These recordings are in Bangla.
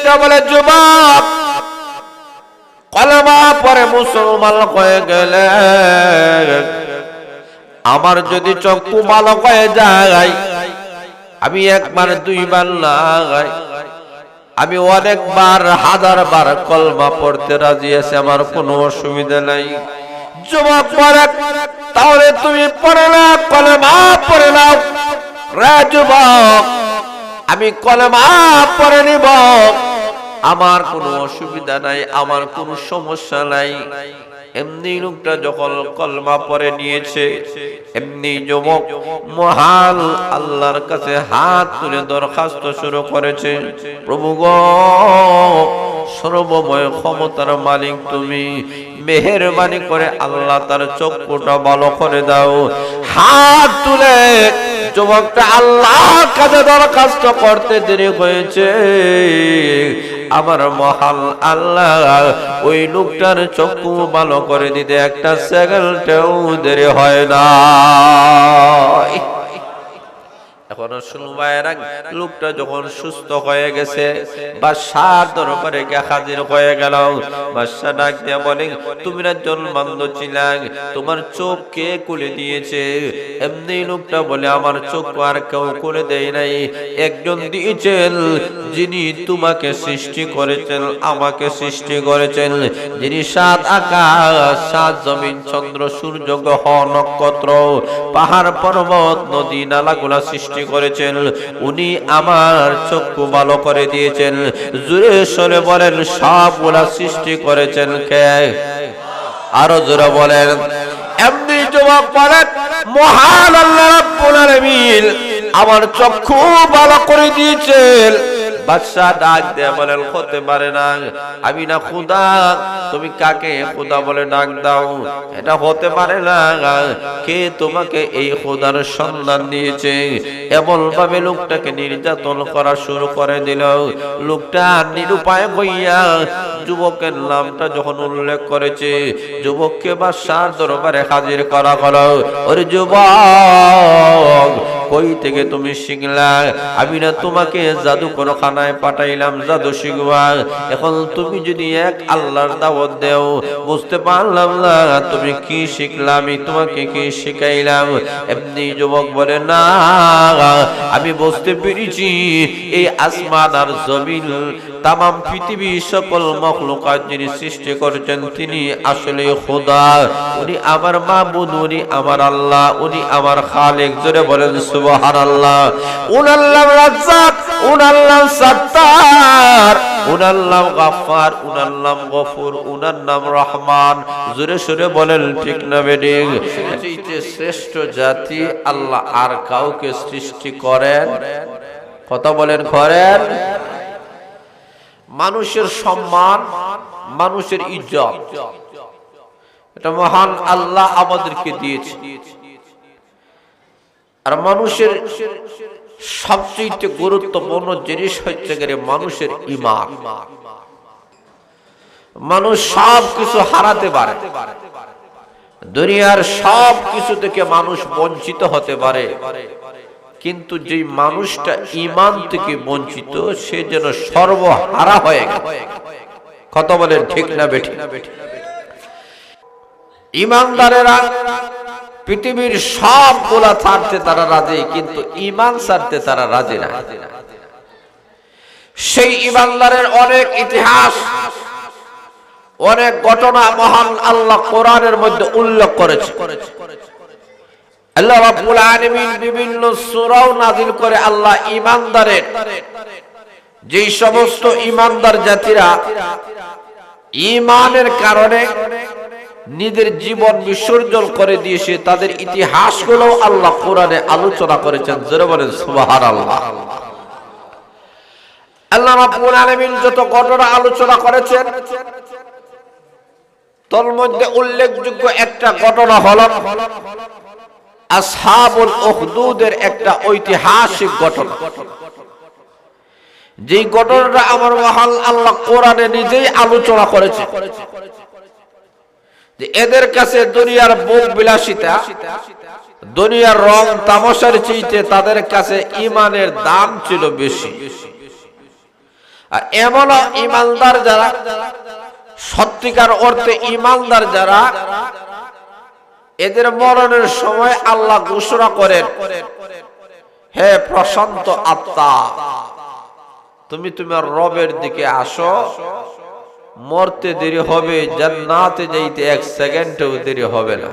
দিয়ে বলে, যুবক, কলেমা পড়ে মুসলমান হয়ে গেলে আমার যদি চক্ষু ভালো হয়ে যায়, আমি একবার দুইবার নয়, আমি অনেকবার হাজারবার কলমা পড়তে রাজি আছি, আমার কোনো অসুবিধা নাই। যুবক বলে, তাহলে তুমি পড়ে নাও, কলেমা পড়ে নাও। রে যুবক, আমি কলেমা পড়ে নিব, আমার কোনো অসুবিধা নাই, আমার কোনো সমস্যা নাই। এমনি লোকটা যখন কলমা পড়ে নিয়েছে, এমনি যুবক মহান আল্লাহর কাছে হাত তুলে দরখাস্ত শুরু করেছে, প্রভু গো, সর্বময় ক্ষমতার মালিক তুমি, মেহেরবানি করে আল্লাহ তার চক্ষুটা ভালো করে দাও। হাত তুলে যুবকটা আল্লাহর কাছে দরখাস্ত করতে দেরি হয়েছে, আমার মহান আল্লাহ ওই লোকটার চক্ষু ভালো করে দিতে একটা সেকেন্ডও দেরি হয় না। এখন শুনবায়রা, লোকটা যখন সুস্থ হয়ে গেছে, বাদশার দরবারে গিয়ে হাজির হয়ে গেল। বাদশা ডাক দিয়ে বলে, তুমি একজন বান্ধব ছিলা, তোমার চোখ কে খুলে দিয়েছে? এমনি লোকটা বলে, আমার চোখ আর কেউ খুলে দেয় নাই, একজন দিয়েছেন যিনি তোমাকে সৃষ্টি করেছেন, আমাকে সৃষ্টি করেছেন, যিনি সাত আকাশ, সাত জমিন, চন্দ্র, সূর্য, গ্রহ, নক্ষত্র, পাহাড়, পর্বত, নদী, নালাগুলা সৃষ্টি করেছেন, উনি আমার চক্ষু ভালো করে দিয়েছেন। জোরে সরে বলেন, সবগুলা সৃষ্টি করেছেন কে? আরো জোরে বলেন। এমনি যুবক বলেন, মহান আল্লাহ রাব্বুল আলামিন আমার চক্ষু ভালো করে দিয়েছেন। বাদশা ডাক দিয়ে বলেন, হতে পারে না, আমি না খোদা, তুমি কাকে খোদা বলে ডাক দাও? এটা হতে পারে না, কে তোমাকে এই খোদার সন্ধান দিয়েছে? এমন ভাবে লোকটাকে নির্যাতন করা শুরু করে দিল। লোকটা নিরুপায় হইয়া যুবকের নামটা যখন উল্লেখ করেছে, যুবককে বাদশার দরবারে হাজির করা হলো। ওরে যুবক, কই থেকে তুমি শিখলা? আমি না তোমাকে জাদুকরখানায় পাঠাইলাম জাদু শিখবা, এখন তুমি যদি এক আল্লাহর দাওয়াত দেও, বুঝতে পারলাম না তুমি কি শিখলা, আমি তোমাকে কি শিখাইলাম? এমনি যুবক বলে, না, আমি বুঝতে পেরেছি এই আসমান আর জমিন, তামাম পৃথিবী, সকল মখলুকাত যিনি সৃষ্টি করেছেন তিনি আসলে খোদা, উনি আমার মাবুদ, উনি আমার আল্লাহ, উনি আমার খালিক। জোরে বলেন সুবহানাল্লাহ। উনার নাম রাজ্জাক, উনার নাম সাত্তার, উনার নাম গাফফার, উনার নাম গফুর, উনার নাম রহমান। জোরে সরে বলেন ঠিক না বেঠিক? যে শ্রেষ্ঠ জাতি আল্লাহ আর কাউকে সৃষ্টি করেন? কথা বলেন, করেন? মানুষের সম্মান, মানুষের ইজ্জত, এটা মহান আল্লাহ আমাদেরকে দিয়েছে। আর মানুষের সবচেয়ে গুরুত্বপূর্ণ জিনিস হচ্ছে মানুষের ঈমান। মানুষ সব কিছু হারাতে পারে, দুনিয়ার সব কিছু থেকে মানুষ বঞ্চিত হতে পারে, কিন্তু যে মানুষটা ঈমান থেকে বঞ্চিত, সে যেন সর্বহারা হয়ে গেল। কথা বলেন ঠিক না বেঠিক? ঈমানদারেরা পৃথিবীর সবগুলা ছাড়তে তারা রাজি, কিন্তু ঈমান ছাড়তে তারা রাজি না। সেই ঈমানদারের অনেক ইতিহাস, অনেক ঘটনা মহান আল্লাহ কোরআনের মধ্যে উল্লেখ করেছে। আল্লাহ রাব্বুল আলামিন বিভিন্ন সূরা নাযিল করে আল্লাহ ঈমানদারের, যে সমস্ত ঈমানদার জাতিরা ঈমানের কারণে নিজের জীবন বিসর্জন করে দিয়েছে, তাদের ইতিহাসগুলো আল্লাহ কোরআনে আলোচনা করেছেন। জোরে বলেন সুবহানাল্লাহ। আল্লাহ রাব্বুল আলামিন যত ঘটনা আলোচনা করেছেন, তার মধ্যে উল্লেখযোগ্য একটা ঘটনা হলো আসহাবুল উখদুদের একটা ঐতিহাসিক ঘটনা। যেই ঘটনাটা আমার মহান আল্লাহ কোরআনে নিজেই আলোচনা করেছে, যে এদের কাছে দুনিয়ার ভোগ বিলাসিতা, দুনিয়ার রং তামাশার চাইতে তাদের কাছে ঈমানের দাম ছিল বেশি। আর এমন ঈমানদার যারা, সত্যিকার অর্থে ঈমানদার যারা, এদের মরণের সময় আল্লাহ ঘোষণা করেন, হে প্রশান্ত আত্মা, তুমি তোমার রবের দিকে আসো, মরতে দেরি হবে, জান্নাতে যাইতে 1 সেকেন্ডও দেরি হবে না।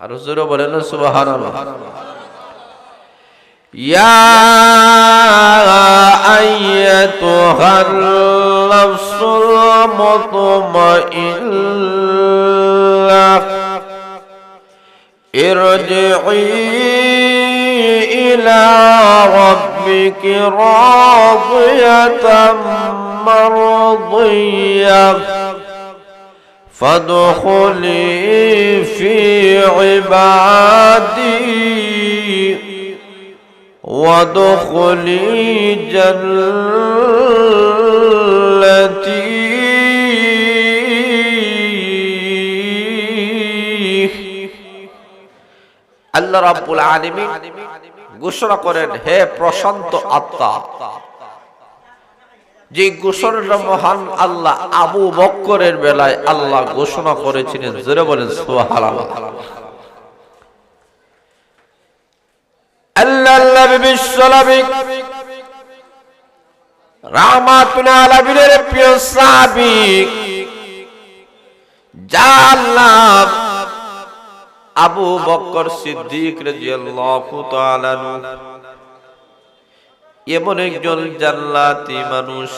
আর জোরে বলেন সুবহানাল্লাহ। ইয়া আইয়াতুহাল নাফসুল মুতমাইন্নাহ ইরজিই ইলা রাব্বিকি রাদিয়াতাম মারদিয়াহ ফাদখুলি ফি ইবাদি ওয়াদখুলি জান্নাতি। আল্লাহ রাব্বুল আলামিন ঘোষণা করেন, হে প্রশান্ত আত্মা। যে ঘোষণাটা মহান আল্লাহ আবু বকরের বেলায় আল্লাহ ঘোষণা করেছিলেন, জোরে বলেন সুবহানাল্লাহ। আল্লাহ বিশ্বনবী রাহমাতুল আলামিনের প্রিয় সাহাবী জান্নাত আবু বকর সিদ্দিক রাদিয়াল্লাহু তাআলা আনহু এমন একজন জান্নাতি মানুষ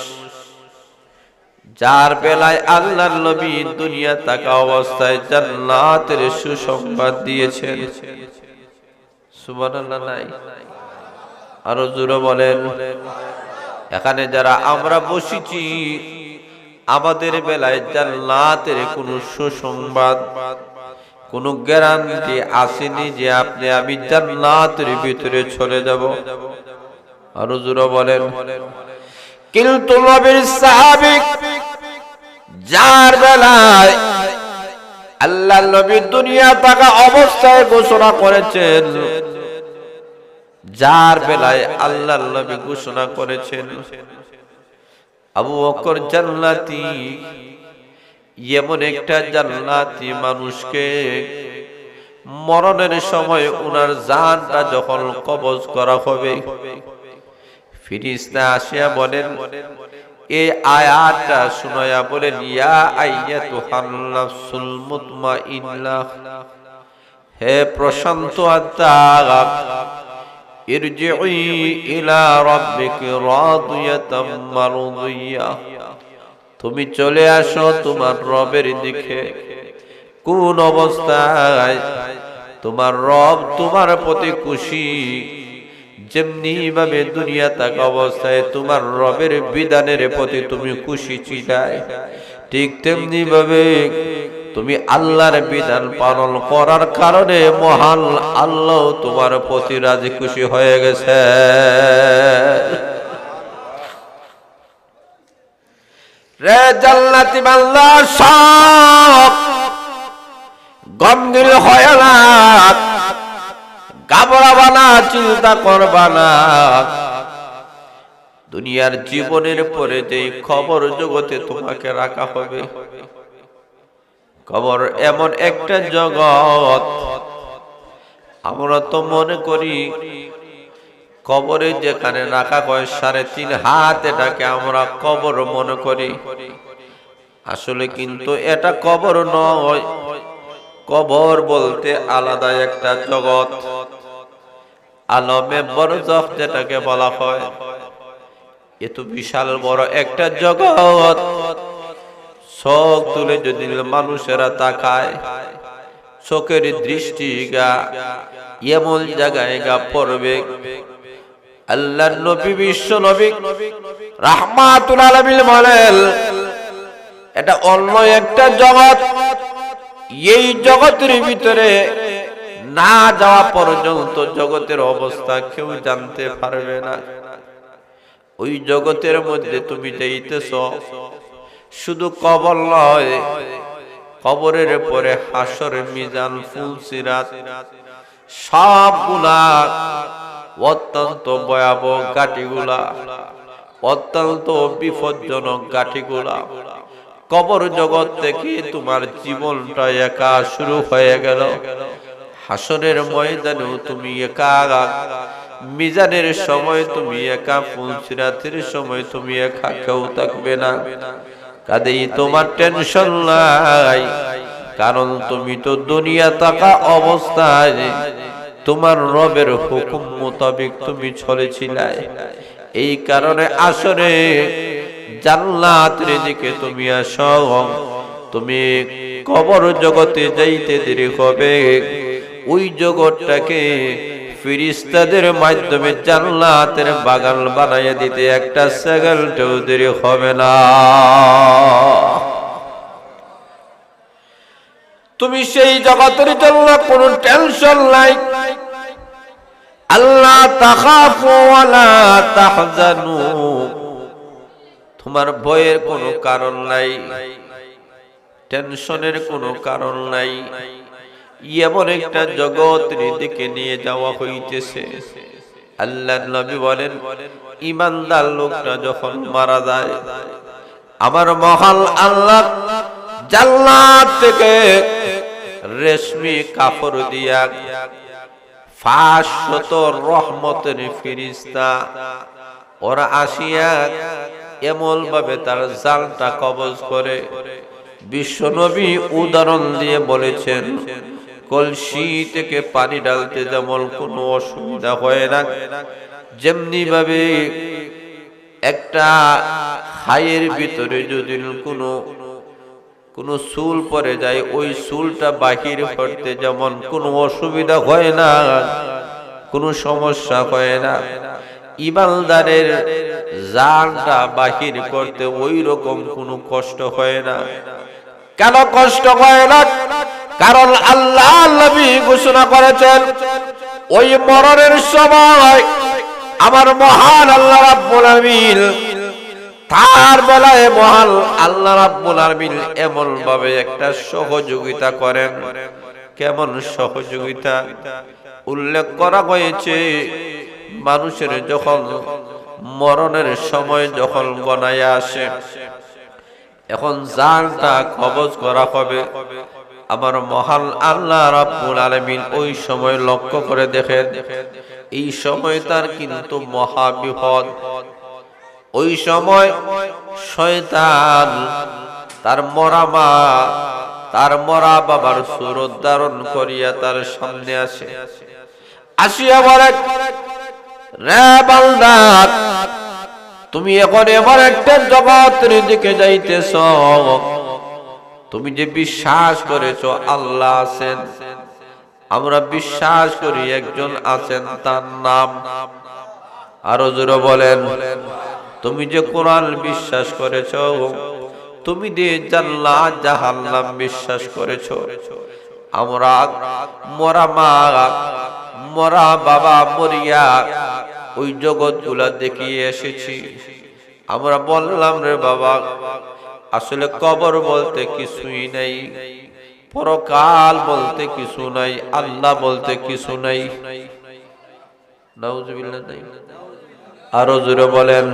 যার বেলায় আল্লাহর নবী দুনিয়া থাকা অবস্থায় জান্নাতের সুসংবাদ দিয়েছেন। সুবহানাল্লাহ নাই? আরো জোরে বলেন। এখানে যারা আমরা বসেছি, আমাদের বেলায় জান্নাতের কোন সুসংবাদ, কোন গ্যারান্টি আসেনি যে আপনি আমি জান্নাতের ভিতরে চলে যাব। আরো জোরে বলেন। কিন্তু নবীর সাহাবী যার বেলায় আল্লাহর নবী দুনিয়া থাকা অবস্থায় ঘোষণা করেছেন, যার বেলায় আল্লাহর নবী ঘোষণা করেছেন আবু বকর জান্নাতি, এমন একটা জান্নাতি মানুষকে মরণের সময় উনার জানটা যখন কবজ করা হবে, ফেরেশতা আসিয়া বলেন, এই আয়াতটা শুনায়া বলেন, ইয়া আইয়াতুহান নাফসুল মুতমাইন্নাহ, হে প্রশান্ত আত্মা, ইরজিই ইলা রাব্বিকি রাদিয়াতাম মারদিয়াহ, তুমি চলে আসো তোমার রবের দিকে। কোন অবস্থায়? তোমার রব তোমার প্রতি খুশি, যেমনি ভাবে দুনিয়া থাকা অবস্থায় তোমার রবের বিধানের প্রতি তুমি খুশি ছিলে, ঠিক তেমনি ভাবে তুমি আল্লাহর বিধান পালন করার কারণে মহান আল্লাহ তোমার প্রতি রাজি খুশি হয়ে গেছে। রে জান্নাতি বান্দা, সব গম্ভীর হয় না, ঘাবড়াবা না, চিন্তা করবা না। দুনিয়ার জীবনের পরে যে খবর জগতে তোমাকে রাখা হবে, কবর এমন একটা জগৎ, আমরা তো মনে করি কবরে যেখানে রাখা হয় 3.5 হাত, এটাকে আমরা কবর মনে করি। আসলে কিন্তু এটা কবর নয়। কবর বলতে আলাদা একটা জগৎ, আলমে বরজখ যেটাকে বলা হয়, এত বিশাল বড় একটা জগৎ। চোখ তুলে যদি মানুষেরা তাকায়, চোখের দৃষ্টি এমন জায়গায় পড়বে। আল্লাহর নবী বিশ্ব নবী রাহমাতুল আলামিন বলেন, এটা অন্য একটা জগৎ। এই জগতের ভিতরে না যাওয়া পর্যন্ত জগতের অবস্থা কেউ জানতে পারবে না। ওই জগতের মধ্যে তুমি যাইতেছ, শুধু কবর নয়, কবরের পরে হাসর, মিজান, ফুলসিরাত, সবগুলা অত্যন্ত ভয়াবহ ঘাটিগুলা, অত্যন্ত বিপজ্জনক গাঠিগুলা। কবর জগৎ থেকে তোমার জীবনটা একা শুরু হয়ে গেল। হাসরের ময়দানেও তুমি একা, মিজানের সময় তুমি একা, ফুলসিরাতের সময় তুমি একা, কেউ থাকবে না। কাজেই তোমার টেনশন নাই, কারণ তুমি তো দুনিয়া থাকা অবস্থায় তোমার রবের হুকুম মোতাবেক তুমি চলেছিলে। এই কারণে আসরে জান্নাতের দিকে তুমি আসো। তুমি কবর জগতে যাইতে দেরি হবে, ওই জগৎটাকে ফেরেশতাদের মাধ্যমে জান্নাতের বাগান বানাইয়া দিতে একটা সেকেন্ডও দেরি হবে না। তুমি সেই জগতের জন্য কোনো টেনশন নাই। আল্লাহ তাখাফু ওয়ালা তাহজানু, তোমার ভয়ের কোনো কারণ নাই, টেনশনের কোনো কারণ নাই। এমন একটা জগতের দিকে নিয়ে যাওয়া হইতেছে। আল্লাহর নবী বলেন, ঈমানদার লোকটা যখন মারা যায়, আমার মহান আল্লাহ জান্নাত থেকে রেশমি কাপড় দিয়া 500 রহমতের ফেরেশতা ওরা আসিয়া এমন ভাবে তার জালটা কবজ করে। বিশ্বনবী উদাহরণ দিয়ে বলেছেন, কলসি থেকে পানি ঢালতে যেমন কোনো অসুবিধা হয় না, যেমনি ভাবে একটা হাইয়ের ভিতরে যদি কোনো চুল পরে যায়, ওই চুলটা বাহির করতে যেমন কোনো অসুবিধা হয় না, কোনো সমস্যা হয় না, ঈমানদারের জানটা বাহির করতে ওই রকম কোনো কষ্ট হয় না। কেন কষ্ট হয় না? কারণ আল্লাহ নবী ঘোষণা করেছেন, ওই মরণের সময় আমার মহান আল্লাহ রাব্বুল আলামিন, তার বেলায় মহান আল্লাহ রাব্বুল আলামিন এমন ভাবে একটা সহযোগিতা করেন। কেমন সহযোগিতা উল্লেখ করা হয়েছে? মানুষের যখন মরণের সময় যখন গনায়া আসে, এখন জানটা কবজ করা হবে, আমার মহান আল্লাহ রাব্বুল আলামিন ওই সময় লক্ষ্য করে দেখেন, এই সময় তার কিন্তু মহা বিপদ। ওই সময় শয়তান তার মরা মা, তার মরা বাবার সুরত ধারণ করিয়া তার সামনে আসে, আসিয়া বলে, রে বান্দা, তুমি এখন এমন একটা জগতের দিকে যাইতেছ, তুমি যে বিশ্বাস করেছো আল্লাহ আছেন, আমরা বিশ্বাস করি একজন আছেন, তার নাম, আরো জোরে বলেন, তুমি যে কোরআন বিশ্বাস করেছো, তুমি যে জান্নাত জাহান্নাম বিশ্বাস করেছো, আমরা মরা মা মরা বাবা মরিয়া ওই জগৎগুলা দেখিয়ে এসেছি। আমরা বললাম, রে বাবা, আসলে কবর বলতে কিছুই নাই, পরকাল বলতে কিছু নাই, আল্লাহ বলতে কিছু নাই। নাউজুবিল্লাহ নাই। আরো জোরে বলেন,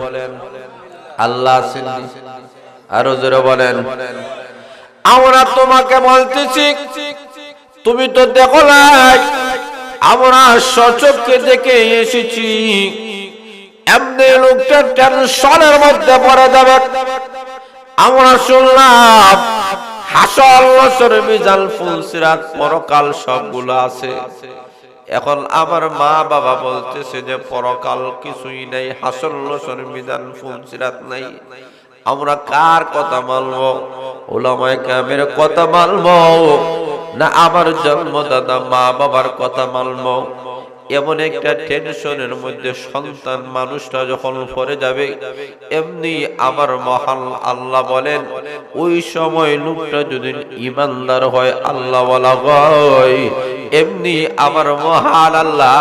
আল্লাহ আছেন। আরো জোরে বলেন, আমরা তোমাকে বলতেছি, তুমি তো দেখো নাই, আমরা সচক্ষে দেখে এসেছি। এমনি লোকটা টেনশনের মধ্যে পড়ে যাবে। আমরা শুনলাম হাসর নাসর মিজান ফুলসিরাত পরকাল সবগুলো আছে। এখন আমার মা বাবা বলতেছে যে পরকাল কিছুই নাই, হাসর নাসর মিজান ফুলসিরাত নাই। আমরা কার কথা মানবো? উলামায়ে কেরামের কথা মানবো না আমার জন্মদাতা মা বাবার কথা মানবো? এমন একটা টেনশনের মধ্যে সন্তান মানুষটা যখন পড়ে যাবে, এমনি আমার মহান আল্লাহ বলেন, ওই সময় লোকটা যদি ঈমানদার হয়, আল্লাহ ওয়ালা হয়, এমনি আমার মহান আল্লাহ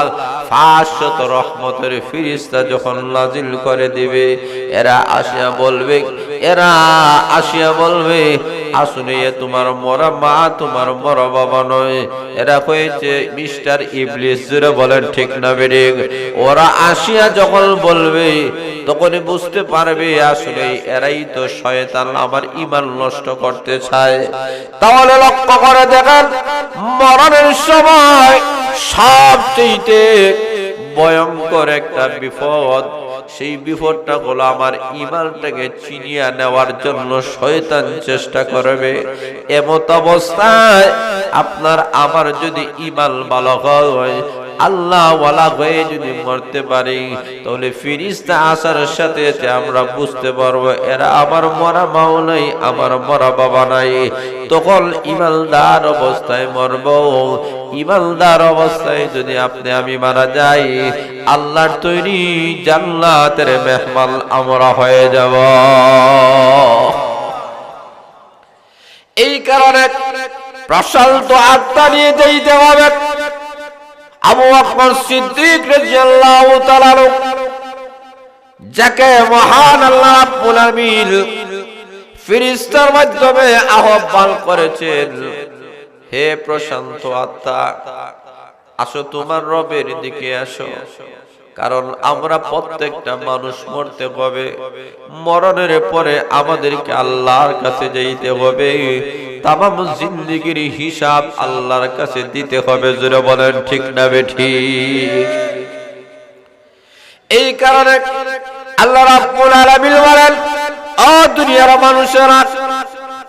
500 রহমতের ফেরেশতা যখন নাজিল করে দিবে, এরা আসিয়া বলবে, আসলে তোমার মরা মা, তোমার মরা বাবা নয়, এরা হয়েছে মিস্টার ইবলিস। জোরে বলেন ঠিক না বেঠিক? ওরা আসিয়া যখন বলবে তখনই বুঝতে পারবে আসলে এরাই তো শয়তান, আমার ঈমান নষ্ট করতে চায়। তাহলে লক্ষ্য করে দেখেন, মরণের সময় সবচেয়ে ভয়ঙ্কর একটা বিপদ, সেই বিপদটা হলো আমার ঈমানটাকে ছিনিয়ে নেওয়ার জন্য শয়তান চেষ্টা করবে। এমত অবস্থায় আপনার আমার যদি ঈমান ভালো হয়, আল্লাহ ওয়ালা হয়ে যদি মরতে পারি, তাহলে ফেরেশতা আসার সাথে সাথে আমরা বুঝতে পারবো এরা আমার মরা মাও নাই, আমার মরা বাবা নাই। তখন ঈমানদার অবস্থায় মরব। ঈমানদার অবস্থায় যদি আপনি আমি মারা যাই, আল্লাহর তৈরি জান্নাতের মেহমান আমরা হয়ে যাব। এই কারণে প্রশান্ত আত্মা নিয়ে যেতে হবে। আবু বকর সিদ্দিক রাদিয়াল্লাহু তাআলা যাকে মহান আল্লাহ রাব্বুল আলামিন ফেরেশতার মাধ্যমে আহ্বান করেছেন, হে প্রশান্ত আত্মা, আসো তোমার রবের দিকে আসো। কারণ আমরা প্রত্যেকটা মানুষ মরতে হবে, মরণের পরে আমাদেরকে আল্লাহর কাছে যেতে হবে, তামাম জিন্দেগির হিসাব আল্লাহর কাছে দিতে হবে। জোরে বলেন ঠিক না বেঠিক? এই কারণে আল্লাহ রাব্বুল আলামিন বলেন, ও দুনিয়ার মানুষেরা,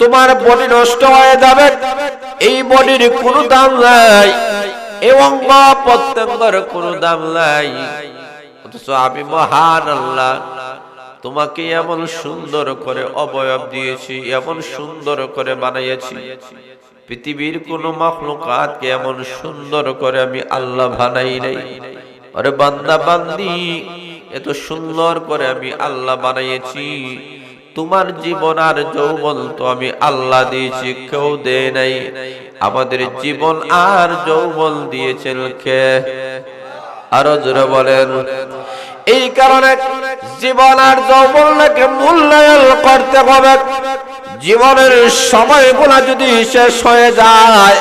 তোমার বডি নষ্ট হয়ে যাবে, এই বডির কোনো দাম নাই, এই অঙ্গ প্রত্যঙ্গের কোনো দাম নাই। অথচ আমি মহান আল্লাহ তোমাকে এমন সুন্দর করে অবয়ব দিয়েছি, এমন সুন্দর করে বানিয়েছি, পৃথিবীর কোন মাখলুকাতকে এমন সুন্দর করে আমি আল্লাহ বানাই নাই। আরে বান্দা বান্দি, এত সুন্দর করে আমি আল্লাহ বানিয়েছি, তোমার জীবন আর যৌবন তো আমি আল্লাহ দিয়েছি, কেউ দেয় নাই। আমাদের জীবন আর যৌবন দিয়েছেন কে? আরো জোরে বলেন। এই কারণে জীবন আর যৌবনকে মূল্যায়ন করতে হবে। জীবনের সময়গুলো যদি শেষ হয়ে যায়,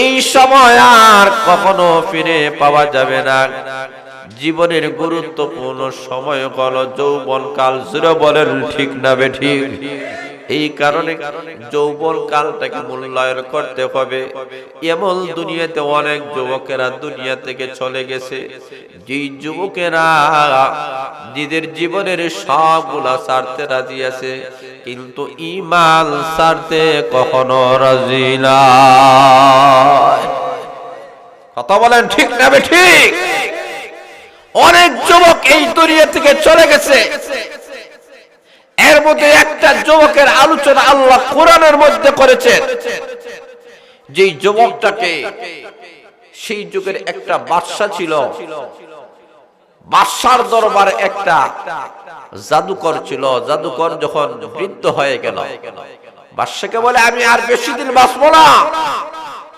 এই সময় আর কখনো ফিরে পাওয়া যাবে না। জীবনের গুরুত্বপূর্ণ সময় হলো যৌবন কাল। জোরে বলেন ঠিক না বেঠিক? এই কারণে যৌবন কালটাকে মূল্যায়ন করতে হবে। এমন দুনিয়াতে অনেক যুবকেরা দুনিয়া থেকে চলে গেছে, যেই যুবকেরা নিজের জীবনের সবগুলা ছাড়তে রাজি আছে, কিন্তু ঈমান ছাড়তে কখনো রাজি না। কথা বলেন ঠিক না বেঠিক? অনেক যুবক এই দুনিয়া থেকে চলে গেছে। এর মধ্যে একটা যুবকের আলোচনা আল্লাহ কোরআনের মধ্যে করেছেন, যে যুবকটাকে, সেই যুগের একটা বাদশা ছিল, বাদশার দরবারে একটা জাদুকর ছিল। জাদুকর যখন বৃদ্ধ হয়ে গেল, বাদশাকে বলে আমি আর বেশি দিন বাঁচবো না,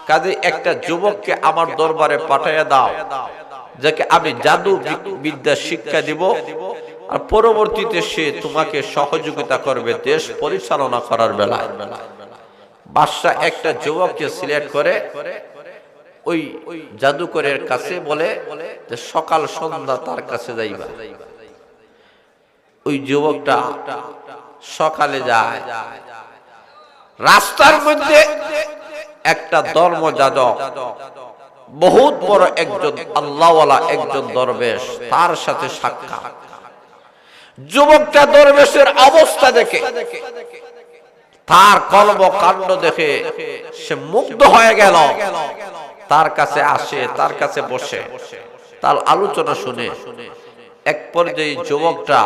কাজে একটা যুবককে আমার দরবারে পাঠিয়ে দাও, যাকে আমি জাদু বিদ্যা শিক্ষা দিব, আর পরবর্তীতে সে তোমাকে সহযোগিতা করবে দেশ পরিচালনা করার বেলায়। বাদশাহ একটা যুবককে সিলেক্ট করে ওই জাদুকরের কাছে বলে যে সকাল সন্ধ্যা তার কাছে যাইবা। ওই যুবকটা সকালে যায়, রাস্তার মধ্যে একটা ধর্মযাজক, বহুত বড় একজন আল্লাহওয়ালা একজন দরবেশ, তার সাথে সাক্ষাৎ। যুবকটা দরবেশের অবস্থা দেখে, তার কর্মকাণ্ড দেখে সে মুগ্ধ হয়ে গেল। তার কাছে আসে, তার কাছে বসে, তার আলোচনা শুনে এক পর্যায়ে যুবকটা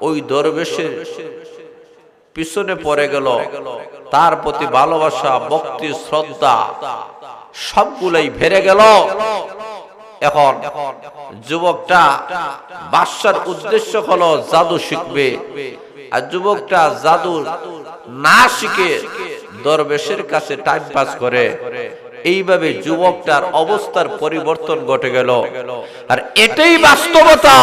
ওই দরবেশের পিছনে পড়ে গেল। তার প্রতি ভালোবাসা, ভক্তি, শ্রদ্ধা সবগুলাই ভেরে গেল। এখন যুবকটা বাদশার উদ্দেশ্য হলো জাদু শিখবে, আর যুবকটা জাদু না শিখে দরবেশের কাছে টাইম পাস করে। এইভাবে যুবকটার অবস্থার পরিবর্তন ঘটে গেল। আর এটাই বাস্তবতা,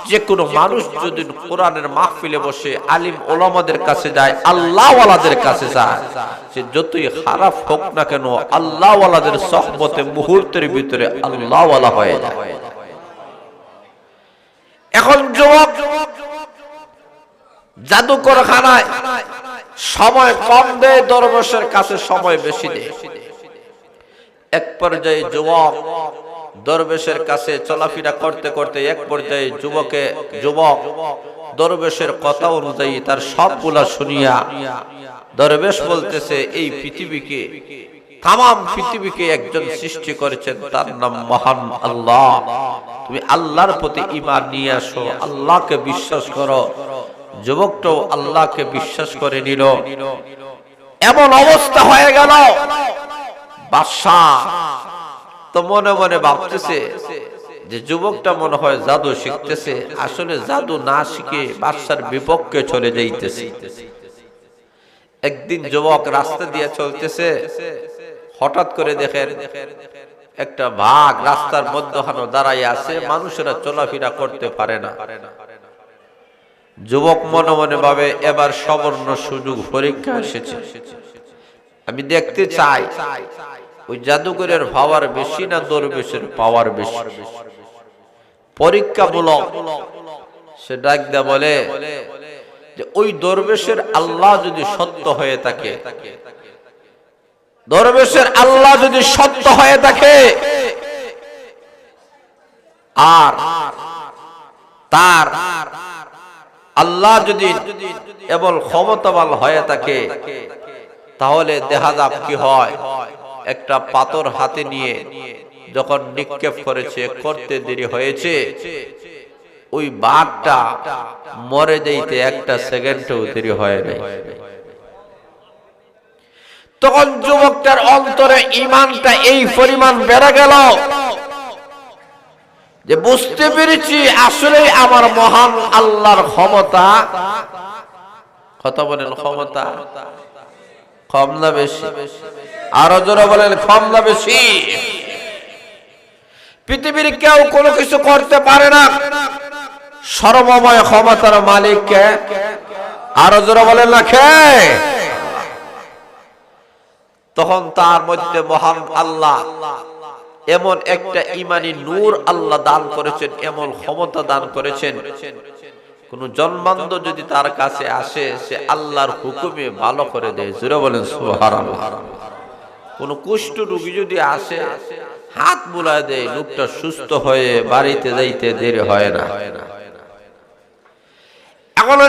যে কোনো মানুষ যদি কোরআনের মাহফিলে বসে আলিম ওলামাদের কাছে যায়, আল্লাহওয়ালাদের কাছে যায়, সে যতই খারাপ হোক না কেন আল্লাহওয়ালাদের সহবতে মুহূর্তের ভিতরে আল্লাহওয়ালা হয়ে যায়। এখন যুবক জাদুকরখানায় সময় কম দেয়, দরবেশের কাছে সময় বেশি দেয়। এক পর্যায়ে যুবক দরবেশের কাছে চলাফেরা করতে করতে এক পর্যায়ে যুবক দরবেশের কথা অনুযায়ী তার সবগুলা শুনিয়া দরবেশ বলতেছে, এই পৃথিবীকে, তাম পৃথিবীকে একজন সৃষ্টি করেছেন, তার নাম মহান আল্লাহ। তুমি আল্লাহর প্রতি ঈমান নিয়ে আসো, আল্লাহকে বিশ্বাস করো। যুবকটাও আল্লাহকে বিশ্বাস করে নিল। এমন অবস্থা হয়ে গেল, বাদশাহ তো মনে মনে ভাবতেছে যে যুবকটা মনে হয় জাদু শিখতেছে, আসলে জাদু না শিখে বাদশার বিপক্ষে চলে যাইতেছে। একদিন যুবক রাস্তা দিয়ে চলতেছে, হঠাৎ করে দেখেন একটা বাঘ রাস্তার মধ্যখানে দাঁড়াই আছে, মানুষেরা চলাফেরা করতে পারে না। যুবক মনে মনে ভাবে, এবার সুবর্ণ সুযোগ, পরীক্ষা এসেছে, আমি দেখতে চাই ওই জাদুকরের পাওয়ার বেশি না দরবেশের পাওয়ার বেশি। পরীক্ষামূলক সে ডাক দেয়া বলে যে ওই দরবেশের আল্লাহ যদি সত্য হয়ে থাকে, দরবেশের আল্লাহ যদি সত্য হয়ে থাকে, আর তার আল্লাহ যদি কেবল ক্ষমতাবান হয়ে থাকে, তাহলে দেখা যাক কি হয়। একটা পাথর হাতে নিয়ে যখন নিক্ষেপ করেছে, করতে দেরি হয়েছে, ওই বাঘটা মরে যাইতে একটা সেকেন্ডও দেরি হয় নাই। তখন যুবকটার অন্তরে ঈমানটা এই পরিমাণ বেড়ে গেল যে বুঝতে পেরেছি আসলে আমার মহান আল্লাহর ক্ষমতা। কথা বলেন, ক্ষমতা কম না বেশি? আরো জোরে বলেন, কম না বেশি? পৃথিবীর কেউ কোনো কিছু করতে পারে না, সর্বময় ক্ষমতার মালিক কে? আরো জোরে বলেন না, কে? তখন তার মধ্যে মহান আল্লাহ এমন একটা ইমানি নূর আল্লাহ দান করেছেন, এমন ক্ষমতা দান করেছেন, কোন জন্মান্ধ যদি তার কাছে আসে, সে আল্লাহর হুকুমে ভালো করে দেয়। জোরে বলেন সুবহানাল্লাহ। কোন কুষ্ঠ রোগী যদি আসে, হাত বুলায় দেয়, লোকটা সুস্থ হয়ে বাড়িতে যাইতে দেরি হয় না। এখন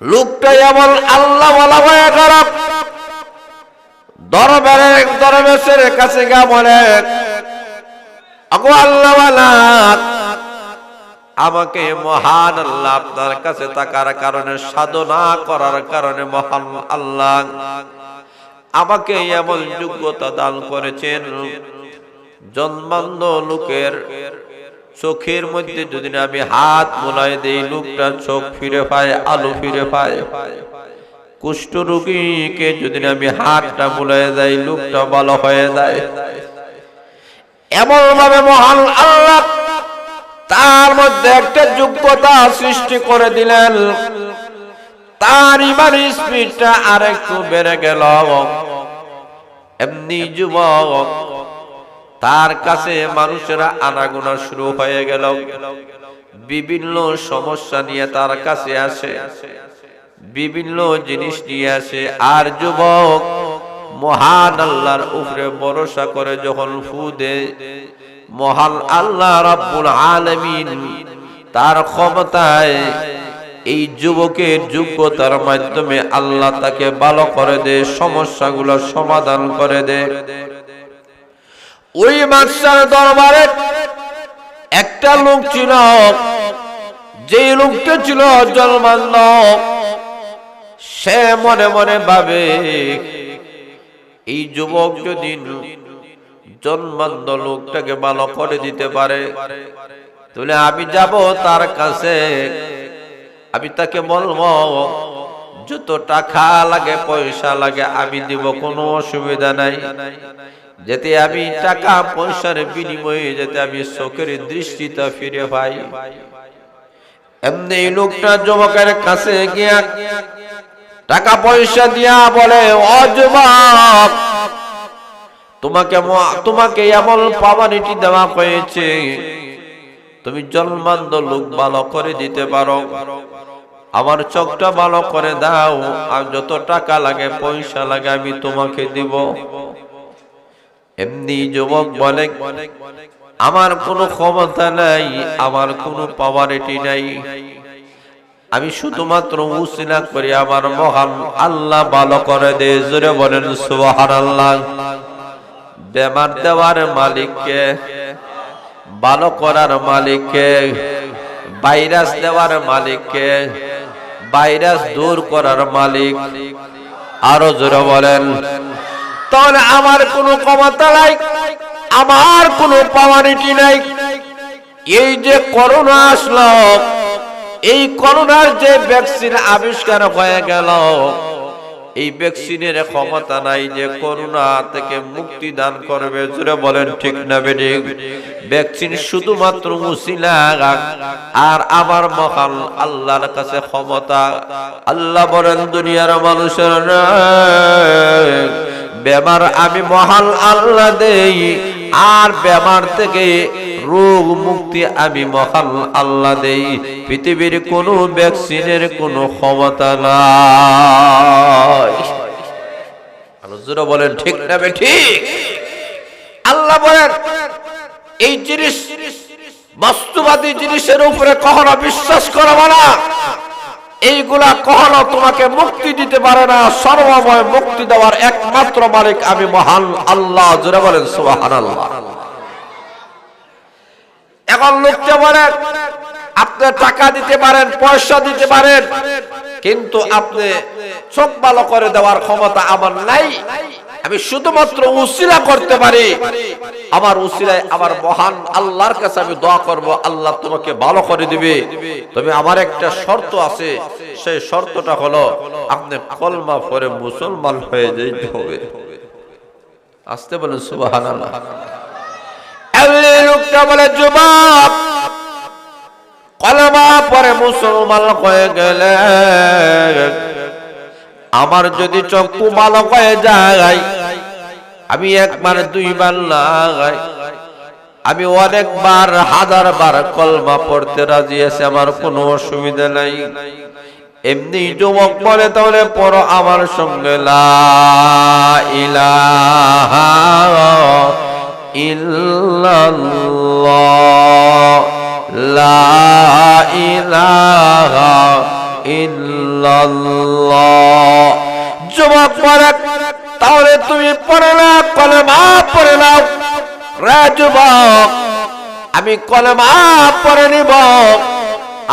লোকটা এমন আল্লাহ ওয়ালা হয়ে খারাপ, দরবেশের কাছে গা বলে, আগো আল্লাহ ওয়ালা, আমাকে মহান আল্লাহ আপনার কাছে থাকার কারণে, সাধনা করার কারণে মহান আল্লাহ আমাকে এমন যোগ্যতা দান করেছেন, জন্মান্ধ লোকের চোখের মধ্যে যদি আমি হাত বুলাই দেই, লোকটা চোখ ফিরে পায়, আলো ফিরে পায়। কুষ্ঠ রোগীকে যদি আমি হাতটা বুলাই দেই, লোকটা ভালো হয়ে যায়। এমন ভাবে মহান আল্লাহ তার মধ্যে একটা যোগ্যতা সৃষ্টি করে দিলেন, তার ইমানের স্পিডটা আরেকটু বেড়ে গেল। এমনি যুবক তার কাছে মানুষেরা আনাগোনা শুরু হয়ে গেল, বিভিন্ন সমস্যা নিয়ে তার কাছে আসে, বিভিন্ন জিনিস নিয়ে আসে। আর যুবক মহান আল্লাহর উপরে ভরসা করে যখন ফু দেয়, মহান আল্লাহ রাব্বুল আলামিন তার ক্ষমতায় এই যুবকের যোগ্যতার মাধ্যমে আল্লাহ তাকে ভালো করে দেয়, সমস্যাগুলো সমাধান করে দেয়। ওই বাদশার দরবারে একটা লোক ছিল, যে লোকটা ছিল জন্মান্ধ। সে মনে মনে ভাবে, এই যুবক যদি জন্মান্ধ লোকটাকে ভালো করে দিতে পারে, তাহলে আমি যাব তার কাছে, আমি তাকে বলবো যত টাকা লাগে পয়সা লাগে আমি দিব, কোনো অসুবিধা নাই। যাতে আমি টাকা পয়সার বিনিময়ে যাতে আমি চোখের দৃষ্টিটা ফিরে পাই। এমনি লোকটা যুবকের কাছে গিয়া টাকা পয়সা দিয়া বলে, ও যুবক, তোমাকে এমন পাওয়ারিটি দেওয়া হয়েছে, তুমি জন্মান্ধ লোক ভালো করে দিতে পারো, আমার চোখটা ভালো করে দাও, আর যত টাকা লাগে পয়সা লাগে আমি তোমাকে দিব। এমনি যুবক বলে, আমার কোনো ক্ষমতা নাই, আমার কোনো পাওয়ারিটি নাই, আমি শুধুমাত্র উসিলা করি আমার মহান আল্লাহ ভালো করে দে। জোরে বলেন সুবহানাল্লাহ। বেমার দেওয়ার মালিককে, ভালো করার মালিককে, ভাইরাস দেওয়ার মালিককে, ভাইরাস দূর করার মালিক। আরো জোরে বলেন। তাহলে আমার কোনো ক্ষমতা নাই, আমার কোনো পাওয়ারিটি নাই। এই যে করোনা আসলো, এই করোনার যে ভ্যাকসিন আবিষ্কার হয়ে গেল, এই ভ্যাকসিনের ক্ষমতা নাই যে করোনা থেকে মুক্তি দান করবে। জোরে বলেন ঠিক না বেঠিক? ভ্যাকসিন শুধুমাত্র উসিলা, আর আমার মহান আল্লাহর কাছে ক্ষমতা। আল্লাহ বলেন, দুনিয়ার মানুষের বেমার আমি মহান আল্লাহ দেই, আর বেমার থেকে রোগ মুক্তি আমি মহান আল্লাহ দেই। পৃথিবীর কোনো ভ্যাকসিনের কোনো ক্ষমতা নাই। আলোচনা বলেন ঠিক না ঠিক? আল্লাহ বলেন, এই জিনিস বাস্তববাদী জিনিসের উপরে কখনো বিশ্বাস করবে না, এইগুলা কখনো তোমাকে মুক্তি দিতে পারে না। সর্বময় মুক্তি দেওয়ার একমাত্র মালিক আমি মহান আল্লাহ। জোরে বলেন সুবহানাল্লাহ। এখন লোকটা বলে, আপনি টাকা দিতে পারেন, পয়সা দিতে পারেন, কিন্তু আপনি চোখ ভালো করে দেওয়ার ক্ষমতা আমার নাই। আমি শুধুমাত্র উসিলা করতে পারি, আমার উসিলায় আমার মহান আল্লাহর কাছে আমি দোয়া করব, আল্লাহ তোমাকে ভালো করে দিবে। তবে আমার একটা শর্ত আছে, সেই শর্তটা হলো আপনি কলমা পড়ে মুসলমান হয়ে যেতে হবে। আসতে বলেন সুবহানাল্লাহ। এই লোকটা বলে, যুবক, কলমা পড়ে মুসলমান হয়ে গেলে আমার যদি চক্ষু ভালো হয়ে যায়, আমি একবার দুইবার লাগাই, আমি অনেকবার হাজারবার কলমা পড়তে রাজি আছি, আমার কোনো অসুবিধা নাই। এমনি যুবক বলে, তাহলে পড়ো আমার সঙ্গে, লা ইলাহা ইল্লাল্লাহ, লা ইলাহা ইল্লাল্লাহ। যুবক বলে, তাহলে তুমি পড়ে না, কলেমা পড়ে নাও। রে যুবক, আমি কলেমা পড়ে নিব,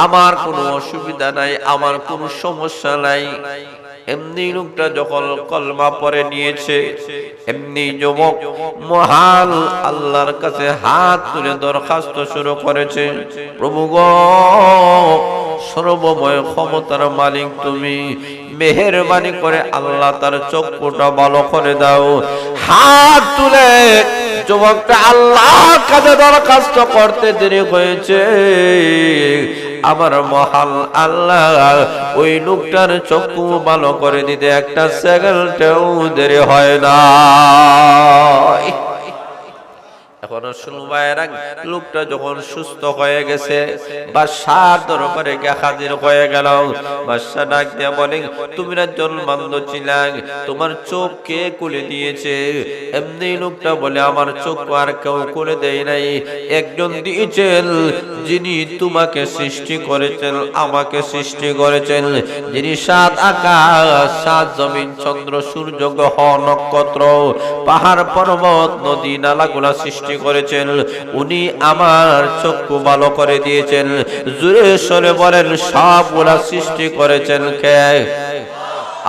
আমার কোনো অসুবিধা নাই, আমার কোনো সমস্যা নাই। এমনি লোকটা যখন কলমা পড়ে নিয়েছে, এমনি যুবক মহান আল্লাহর কাছে হাত তুলে দরখাস্ত শুরু করেছে, প্রভু গো, সর্বময় ক্ষমতার মালিক তুমি, মেহেরবানি করে আল্লাহ তার চক্ষুটা ভালো করে দাও। হাত তুলে যুবকটা আল্লাহর কাছে দরখাস্ত করতে দেরি হয়েছে, আমার মহান আল্লাহ ওই লোকটার চক্ষু ভালো করে দিতে একটা সেকেন্ডেও দেরি হয় না। এখন শুনবায়েরা, লোকটা যখন সুস্থ হয়ে গেছে, বাদশার দরবারে গিয়ে হাজির হয়ে গেল। বাদশা ডাক দিয়ে বলেন, তুমি একজন মান্দ ছিলা, তোমার চোখ কে খুলে দিয়েছে? এমনি লোকটা বলে, আমার চোখ আর কেউ খুলে দেয় নাই, একজন দিয়েছেন, যিনি তোমাকে সৃষ্টি করেছেন, আমাকে সৃষ্টি করেছেন, যিনি সাত আকাশ, সাত জমিন, চন্দ্র, সূর্য, গ্রহ, নক্ষত্র, পাহাড়, পর্বত, নদী, নালাগুলা সৃষ্টি করেছেন, উনি আমার চক্ষু ভালো করে দিয়েছেন। জোরে সরে বলেন, সবগুলা সৃষ্টি করেছেন কে?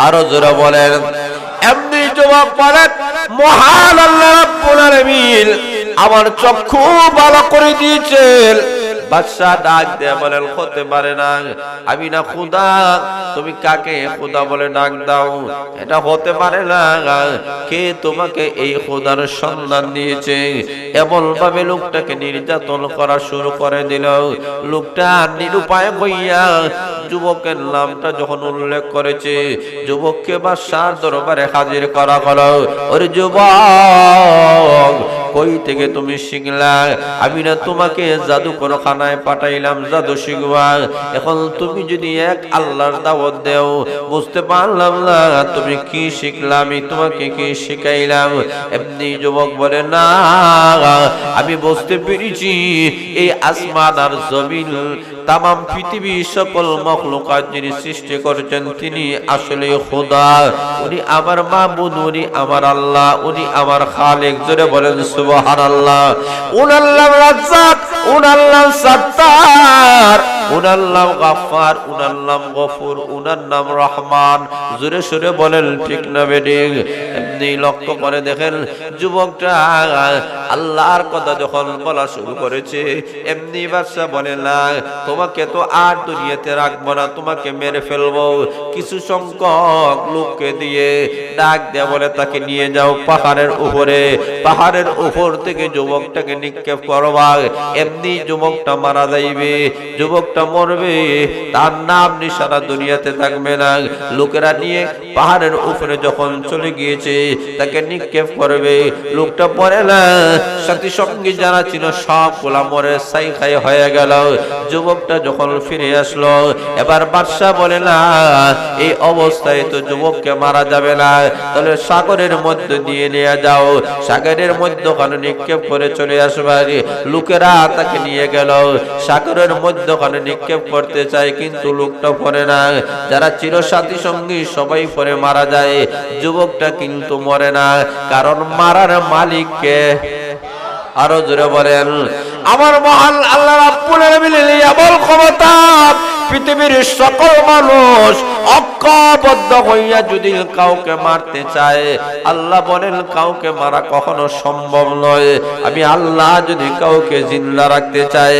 আরো জোরে বলেন। এমনি জবাব বলেন, মহান আল্লাহ রাব্বুল আলামিন আমার চক্ষু ভালো করে দিয়েছেন, বাদশা ডাক দিয়ে বলেন হতে পারে না, আমি না খোদা, তুমি কাকে খোদা বলে ডাক দাও? এটা হতে পারে না, কে তোমাকে এই খোদার সন্ধান দিয়েছে? এমন ভাবে লোকটাকে নির্যাতন করা শুরু করে দিল। লোকটা নিরুপায় হইয়া যুবকের নামটা যখন উল্লেখ করেছে, যুবককে বাদশার দরবারে হাজির করা হলো। ওরে যুবক, কই থেকে তুমি শিখলা? আমি না তোমাকে জাদুকরখানায় পাঠাইলাম জাদু শিখবা। এখন তুমি যদি এক আল্লাহর দাওয়াত দেও, বুঝতে পারলাম না তুমি কি শিখলা, আমি তোমাকে কি শিখাইলাম। এমনি যুবক বলে, না আমি বুঝতে পেরেছি এই আসমান আর জমিন তামাম পৃথিবী সকল মখলুকাত যিনি সৃষ্টি করেছেন তিনি আসলে খোদা। উনি আমার মাবুদ, উনি আমার আল্লাহ, উনি আমার খালিক। জোরে বলেন সুবহানাল্লাহ। উনার নাম রাজ্জাক, উনার নাম সাত্তার, উনার নাম গাফফার, উনার নাম গফুর, উনার নাম রহমান। জোরে সুরে বলেন ঠিক না বেঠিক? এমনি লক্ষ্য করে দেখেন যুবকটা আল্লাহর কথা যখন বলা শুরু করেছে, এমনি বাদশা বলে, না তোমাকে তো আর দুনিয়াতে রাখবো না, তোমাকে মেরে ফেলবো। কিছু সংখ্যক লোককে দিয়ে ডাক দেয়া বলে তাকে নিয়ে যাও পাহাড়ের উপরে, পাহাড়ের উপর থেকে যুবকটাকে নিক্ষেপ করবা। এমনি যুবকটা মারা যাইবে, যুবকটা মরবে, তার নাম নিশানা দুনিয়াতে থাকবে না। লোকেরা নিয়ে পাহাড়ের উপরে যখন চলে গিয়েছে তাকে নিক্ষেপ করবে। লোকটা পড়ে না, সাথী সঙ্গী যারা ছিল সব গোলা মরে ছাই খাই হয়ে গেল। যুবকটা যখন ফিরে আসলো, এবার বাদশা বলে, না এই অবস্থায় তো যুবককে মারা যাবে না, তাহলে সাগরের মধ্যে দিয়ে নিয়ে যাও, সাগরের মধ্যখানে নিক্ষেপ করে চলে আসবার। লোকেরা তাকে নিয়ে গেল, সাগরের মধ্যখানে নিক্ষেপ করতে চায়, কিন্তু লোকটা পড়ে না। যারা চিরসাথী সঙ্গী সবাই পরে মারা যায়, যুবকটা কিন্তু মরে না, কারণ মারার মালিককে। আরো জোরে বলেন, আমার মহান আল্লাহ রাব্বুল আলামিনের এমন ক্ষমতা, পৃথিবীর সকল মানুষ ঐক্যবদ্ধ হইয়া যদি কাউকে মারতে চায়, আল্লাহ বলেন কাউকে মারা কখনো সম্ভব নয়। আমি আল্লাহ যদি কাউকে জিন্দা রাখতে চাই,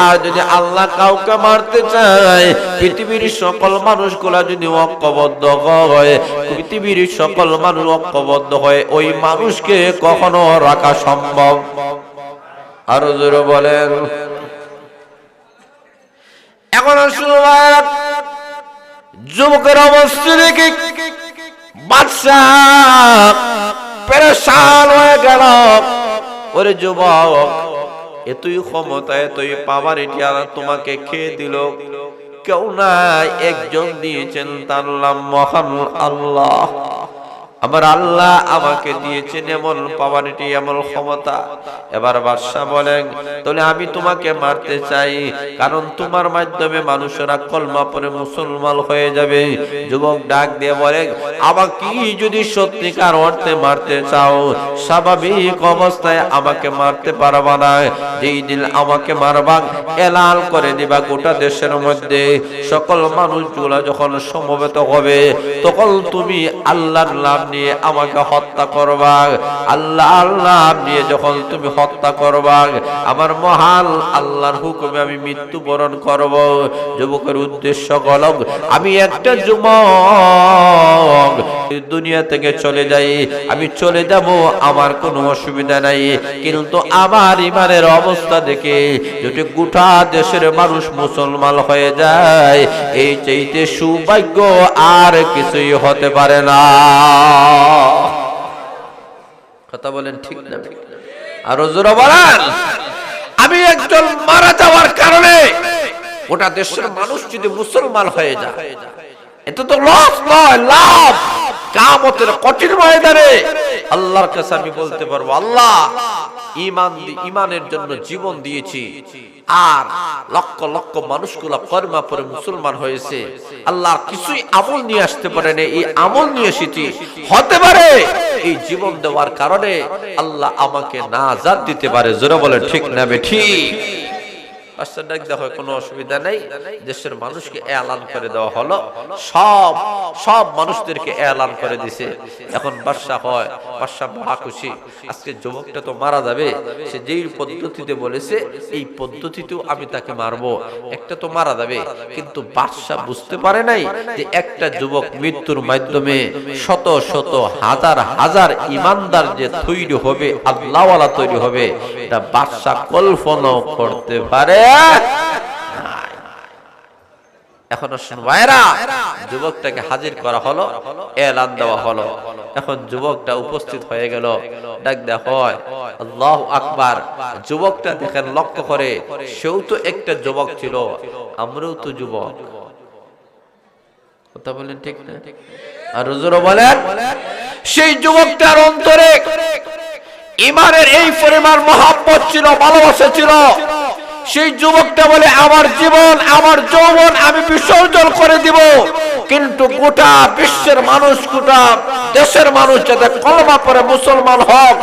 আর যদি আল্লাহ কাউকে মারতে চায়, পৃথিবীর সকল মানুষগুলা যদি ঐক্যবদ্ধ হয়, পৃথিবীর সকল মানুষ ঐক্যবদ্ধ হয়, ওই মানুষকে কখনো রাখা সম্ভব। আরো জোরে বলেন। এখন যুবকের অবস্থা দেখে বাদশা পেরেশান হয়ে গেল। ওরে যুবক, এতই ক্ষমতা এতই পাওয়ার, এটি আর তোমাকে খেয়ে দিল কেউ নাই, একজন দিয়েছেন, তার নাম মহান আল্লাহ। আমার আল্লাহ আমাকে দিয়েছেন এমন পাওয়ারিটি, এমন ক্ষমতা। এবার বাদশা বলেন, তাহলে আমি তোমাকে মারতে চাই, কারণ তোমার মাধ্যমে মানুষেরা কলমা পড়ে মুসলমান হয়ে যাবে। যুবক ডাক দিয়ে বলে, আমাকে যদি সত্যিকার অর্থে মারতে চাও, স্বাভাবিক অবস্থায় আমাকে মারতে পারবা না। যেই দিন আমাকে মারবা, এলান করে দিবা গোটা দেশের মধ্যে, সকল মানুষগুলা যখন সমবেত হবে, তখন তুমি আল্লাহর নাম নিয়ে আমাকে হত্যা করবা। আল্লাহর নাম নিয়ে যখন তুমি হত্যা করবা, আমার মহান আল্লাহর হুকুমে আমি মৃত্যুবরণ করব। যুবকের উদ্দেশ্য হল, আমি একটা যুবক, দুনিয়া থেকে চলে যাই, আমি চলে যাব, আমার কোনো অসুবিধা নাই, কিন্তু আমার ইমানের অবস্থা দেখে যদি গোটা দেশের মানুষ মুসলমান হয়ে যায়, এই চাইতে সৌভাগ্য আর কিছুই হতে পারে না। কথা বলেন ঠিক না? আরো জোরে বলেন। আমি একজন মারা যাওয়ার কারণে গোটা দেশের মানুষ যদি মুসলমান হয়ে যায়, এটা তো লস নয়, লাভ। কিয়ামতের কঠিন ময়দানে আল্লাহর কাছে আমি বলতে পারবো, আল্লাহ ঈমানের জন্য জীবন দিয়েছি, আর লক্ষ লক্ষ মানুষগুলা কলমা পড়ে মুসলমান হয়েছে, আল্লাহ কিছুই আমল নিয়ে আসতে পারে না, এই আমল নিয়ে এসেছি। হতে পারে এই জীবন দেওয়ার কারণে আল্লাহ আমাকে নাজাত দিতে পারে। জোরে বলে ঠিক না বেঠিক? বাদশা ডাক দেখো কোনো অসুবিধা নেই, দেশের মানুষকে এলান করে দেওয়া হলো, সব সব মানুষদেরকে এলান করে দিছে। এখন বাদশা হয়, বাদশা বড় খুশি, আজকে যুবকটা তো মারা যাবে, সে যেই পদ্ধতিতে বলেছে এই পদ্ধতিতেও আমি তাকে মারবো, একটা তো মারা যাবে। কিন্তু বাদশা বুঝতে পারে নাই যে একটা যুবক মৃত্যুর মাধ্যমে শত শত হাজার হাজার ইমানদার যে তৈরি হবে, আল্লাহওয়ালা তৈরি হবে, এটা বাদশা কল্পনাও করতে পারে। এখন ভাইরা যুবকটাকে হাজির করা হলো, এলান দেওয়া হলো। এখন যুবকটা উপস্থিত হয়ে গেল, ডাক দেয়া হয় আল্লাহু আকবার। যুবকটা দেখেন লক্ষ্য করে, সেও তো একটা যুবক ছিল, আমরাও তো যুবক। কথা বলেন ঠিক না? আর হুজুরও বলেন, সেই যুবকটার অন্তরে ঈমানের এই পরিমাণ মহব্বত ছিল, ভালোবাসা ছিল। সেই যুবকটা বলে, আমার জীবন আমার যৌবন আমি বিসর্জন করে দিব, কিন্তু গোটা বিশ্বের মানুষ, গোটা দেশের মানুষ যাতে কলমা পড়ে মুসলমান হোক,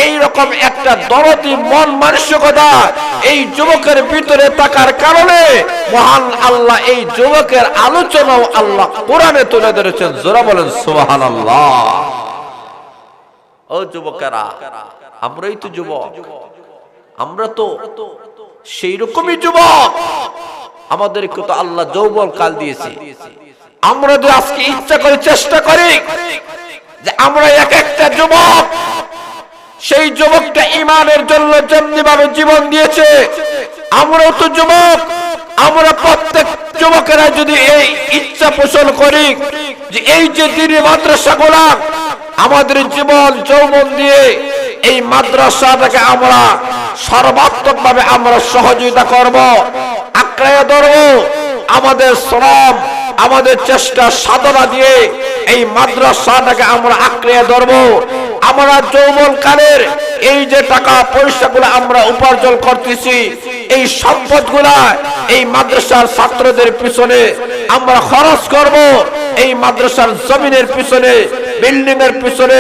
এই রকম একটা দরদি মন মানসিকতা এই যুবকের ভিতরে থাকার কারণে মহান আল্লাহ এই যুবকের আলোচনাও আল্লাহ কোরআনে তুলে ধরেছেন। জোরা বলেন সুবহানাল্লাহ। ও যুবকেরা, আমরাই তো যুবক, আমরা তো সেই রকমই যুবক, আমাদেরকে তো আল্লাহ যৌবন কাল দিয়েছে। আমরা যদি আজকে ইচ্ছা করে চেষ্টা করি যে আমরা এক একটা যুবক, সেই যুবকটা ঈমানের জন্য যেমনি ভাবে জীবন দিয়েছে, আমরাও তো যুবক, আমরা প্রত্যেক যুবকেরা যদি এই ইচ্ছা পোষণ করি যে এই যে দিনী মাদ্রাসাগুলা আমাদের জীবন যৌবন দিয়ে এই মাদ্রাসাটাকে আমরা সর্বাত্মক ভাবে আমরা সহযোগিতা করব, আঁকড়ে ধরব, আমাদের শ্রম আমাদের চেষ্টা সাধনা দিয়ে এই মাদ্রাসাটাকে আমরা আঁকড়ে ধরব। আমরা যৌবনকালের এই যে টাকা পয়সাগুলো আমরা উপার্জন করতেছি, এই সম্পদগুলা এই মাদ্রাসার ছাত্রদের পিছনে আমরা খরচ করব, এই মাদ্রাসার জমিনের পিছনে, বিল্ডিং এর পিছনে,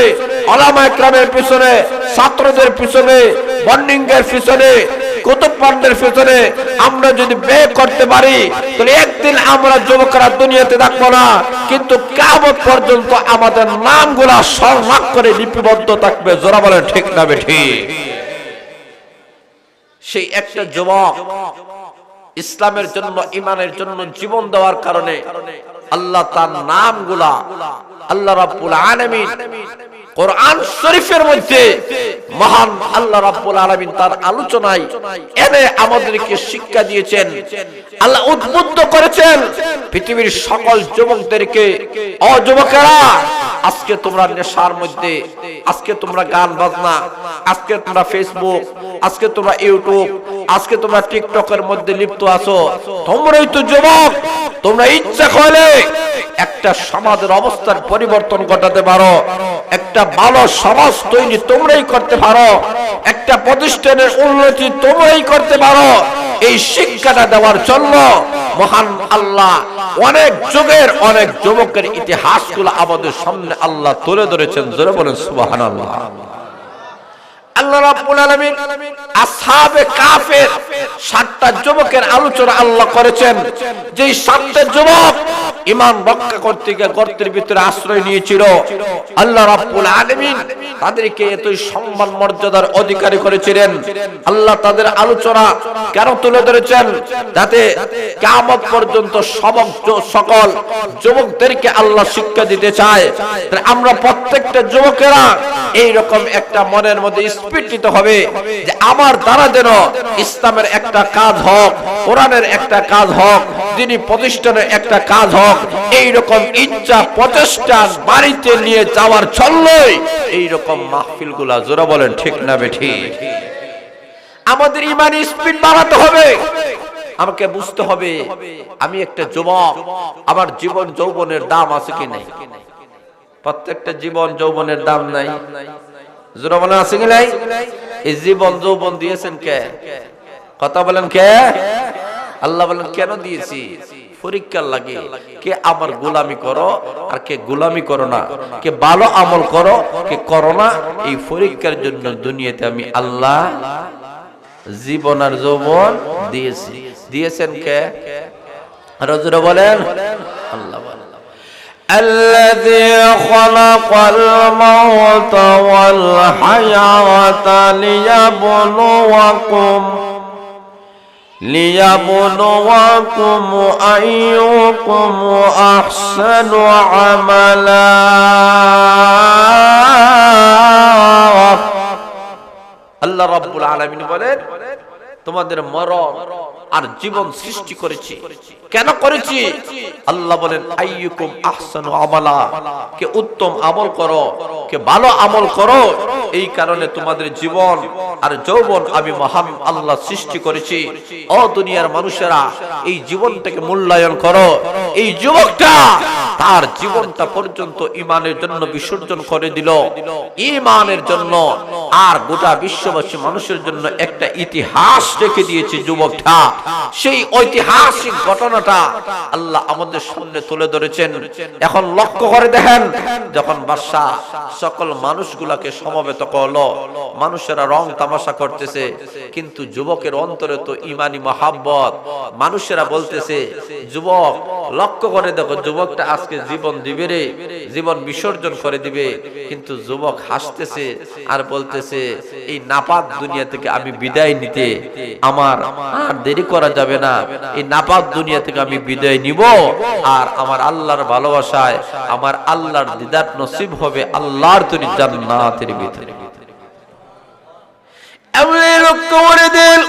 ওলামা ইকরামের পিছনে, ছাত্রদের পিছনে, বন্ডিং এর পিছনে, কুতুবপান্ডের পিছনে আমরা যদি ব্যয় করতে পারি, তাহলে একদিন আমরা যুবকরা দুনিয়াতে থাকবো না, কিন্তু কিয়ামত পর্যন্ত আমাদের নামগুলা স্বর্ণাক্ষরে করে লিপিবদ্ধ থাকবে। জোরা বলেন ঠিক না বেঠিক? সেই একটা যুবক ইসলামের জন্য, ঈমানের জন্য জীবন দেওয়ার কারণে আল্লাহ তার নামগুলা আল্লাহ রাব্বুল আলামিন কোরআন শরীফের মধ্যে মহান আল্লাহ রাব্বুল আলামিন তার আলোচনায় এনে আমাদেরকে শিক্ষা দিয়েছেন। আল্লাহ উদ্বুদ্ধ করেছেন পৃথিবীর সকল যুবকদেরকে, ও যুবকেরা, আজকে তোমরা নেশার মধ্যে, আজকে তোমরা গান বাজনা, আজকে তোমরা ফেসবুক, আজকে তোমরা ইউটিউব, আজকে তোমরা টিকটকের মধ্যে লিপ্ত আছো, তোমরাই তো যুবক। তোমরা ইচ্ছা করলে একটা সমাজের অবস্থার পরিবর্তন ঘটাতে পারো, একটা ভালো সমাজ তৈরি তোমরাই করতে পারো, একটা প্রতিষ্ঠানের উন্নতি তোমরাই করতে পারো। এই শিক্ষাটা দেওয়ার জন্য মহান আল্লাহ অনেক যুগের অনেক যুবকের ইতিহাসগুলো আমাদের সামনে আল্লাহ তুলে ধরেছেন। জোরে বলেন সুবহানাল্লাহ। আল্লাহ রাব্বুল আলামিন আসহাবে কাফের 7টা যুবকের আলোচনা আল্লাহ করেছেন, যে 7টা যুবক ঈমান রক্ষা করতে গিয়ে গর্তের ভিতরে আশ্রয় নিয়েছিল। আল্লাহ রাব্বুল আলামিন তাদেরকে এতই সম্মান মর্যাদার অধিকারী করেছিলেন। আল্লাহ তাদের আলোচনা কেন তুলে ধরেছেন? যাতে কিয়ামত পর্যন্ত সকল যুবকদেরকে আল্লাহ শিক্ষা দিতে চায়। আমরা প্রত্যেকটা যুবকেরা এই রকম একটা মনের মধ্যে স্ফীত হবে যে আমার দ্বারা যেন ইসলামের একটা কাজ হোক, কোরআনের একটা কাজ হোক, দ্বীনি প্রতিষ্ঠানের একটা কাজ হোক। এই রকম ইচ্ছা প্রচেষ্টা বাড়িতে নিয়ে যাওয়ার জন্যই এই রকম মাহফিলগুলা। জোরা বলেন ঠিক না বেঠিক? আমাদের ঈমানি স্পিড বাড়াতে হবে। আমাকে বুঝতে হবে আমি একটা যুবক, আমার জীবন যৌবনের দাম আছে কি নাই? প্রত্যেকটা জীবন যৌবনের দাম নাই। জোরা বলেন আছে কি নাই? এই জীবন যৌবন দিয়েছেন কে? কথা বলেন কে? আল্লাহ বলেন কেন দিয়েছি? পরীক্ষার লাগে। কে আমার গোলামি করো আর কে গোলামি করো না, কে ভালো আমল করো কে করো না, এই পরীক্ষার জন্য দুনিয়াতে আমি আল্লাহ জীবন আর যৌবন দিয়েছি। দিয়েছেন কে? রজুরা বলেন আল্লাহ বলেন الذي خلق الموت والحياة ليبلوكم أيكم أحسن عملا আল্লাহ রাব্বুল আলামিন বলেন তোমাদের মরণ আর জীবন সৃষ্টি করেছি। কেন করেছি? আল্লাহ বলেন আইয়ুকুম আহসানু আমালা, কে উত্তম আমল করো, কে ভালো আমল করো, এই কারণে তোমাদের জীবন আর যৌবন আমি মহান আল্লাহ সৃষ্টি করেছি। ও দুনিয়ার মানুষেরা, এই জীবনটাকে মূল্যায়ন করো। এই যুবকটা তার জীবনটা পর্যন্ত ঈমানের জন্য বিসর্জন করে দিল, ঈমানের জন্য, আর গোটা বিশ্ববাসী মানুষের জন্য একটা ইতিহাস রেখে দিয়েছে যুবকটা। সেই ঐতিহাসিক ঘটনাটা আল্লাহ আমাদের সামনে তুলে ধরেছেন। এখন লক্ষ্য করে দেখেন, যখন বাদশা সকল মানুষগুলাকে সমবেত করলো, মানুষেরা রং তামাশা করতেছে, কিন্তু যুবকের অন্তরে তো ঈমানি মহাব্বত। মানুষেরা বলতেছে, যুবক লক্ষ্য করে দেখো, যুবকটা আজকে জীবন দিবে রে, জীবন বিসর্জন করে দিবে। কিন্তু যুবক হাসতেছে আর বলতেছে, এই নাপাক দুনিয়া থেকে আমি বিদায় নিতে আমার আর দেরি করা যাবে না। এই নাপাক দুনিয়া থেকে আমি বিদায় নিব, আর আমার আল্লাহর ভালোবাসায় আমার আল্লাহর দিদার নসিব হবে আল্লাহর তৈরি জান্নাতের ভিতরে। এমনি লক্ষ্য করে দিল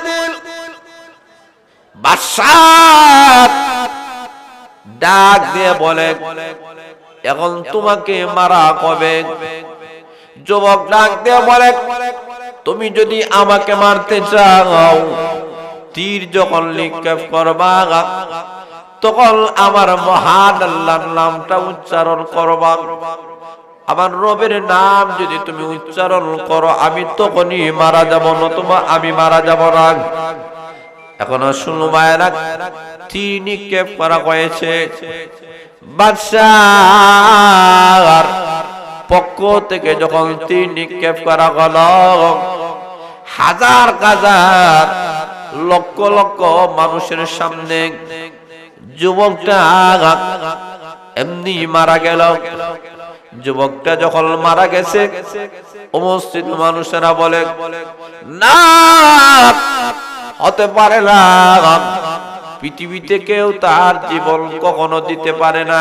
বাদশাহ ডাক দিয়ে বলে, এখন তোমাকে মারা কবে? যুবক ডাক দিয়ে বলে, তুমি যদি আমাকে মারতে চাও, তীর যখন নিক্ষেপ করবা, তখন আমার মহান আল্লাহর নামটা উচ্চারণ করবা। আমার রবের নাম যদি তুমি উচ্চারণ করো, আমি তখনই মারা যাব, নতুবা আমি মারা যাব না। এখনো শুনো ভাইরা, তীর নিক্ষেপ করা হয়েছে। বাদশার পক্ষ থেকে যখন তীর নিক্ষেপ করা হল, হাজার হাজার লক্ষ লক্ষ মানুষের সামনে যুবকটা এমনি মারা গেল। যুবকটা যখন মারা গেছে, উপস্থিত মানুষেরা বলে, না হতে পারে না, পৃথিবীতে কেউ তার জীবন কখনো দিতে পারে না।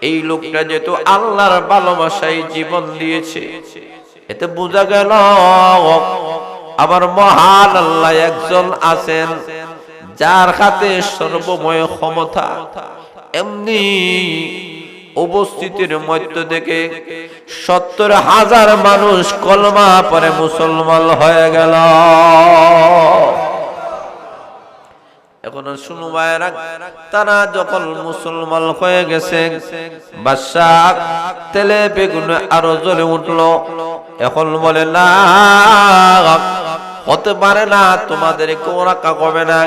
এই লোকটা যেহেতু আল্লাহর ভালোবাসায় জীবন দিয়েছে, এতে বোঝা গেল আমার মহান আল্লাহ একজন আছেন, যার হাতে সর্বময় ক্ষমতা। এমনি উপস্থিতির মধ্য থেকে 70,000 মানুষ কলমা পড়ে মুসলমান হয়ে গেল। এখন শুনো ভাইরা, তারা যখন মুসলমান হয়ে গেছে, বাদশা তেলে বেগুনে আরো জ্বলে উঠলো। এখন বলে, না হতে পারে না, তোমাদেরকে রাখা হবে না।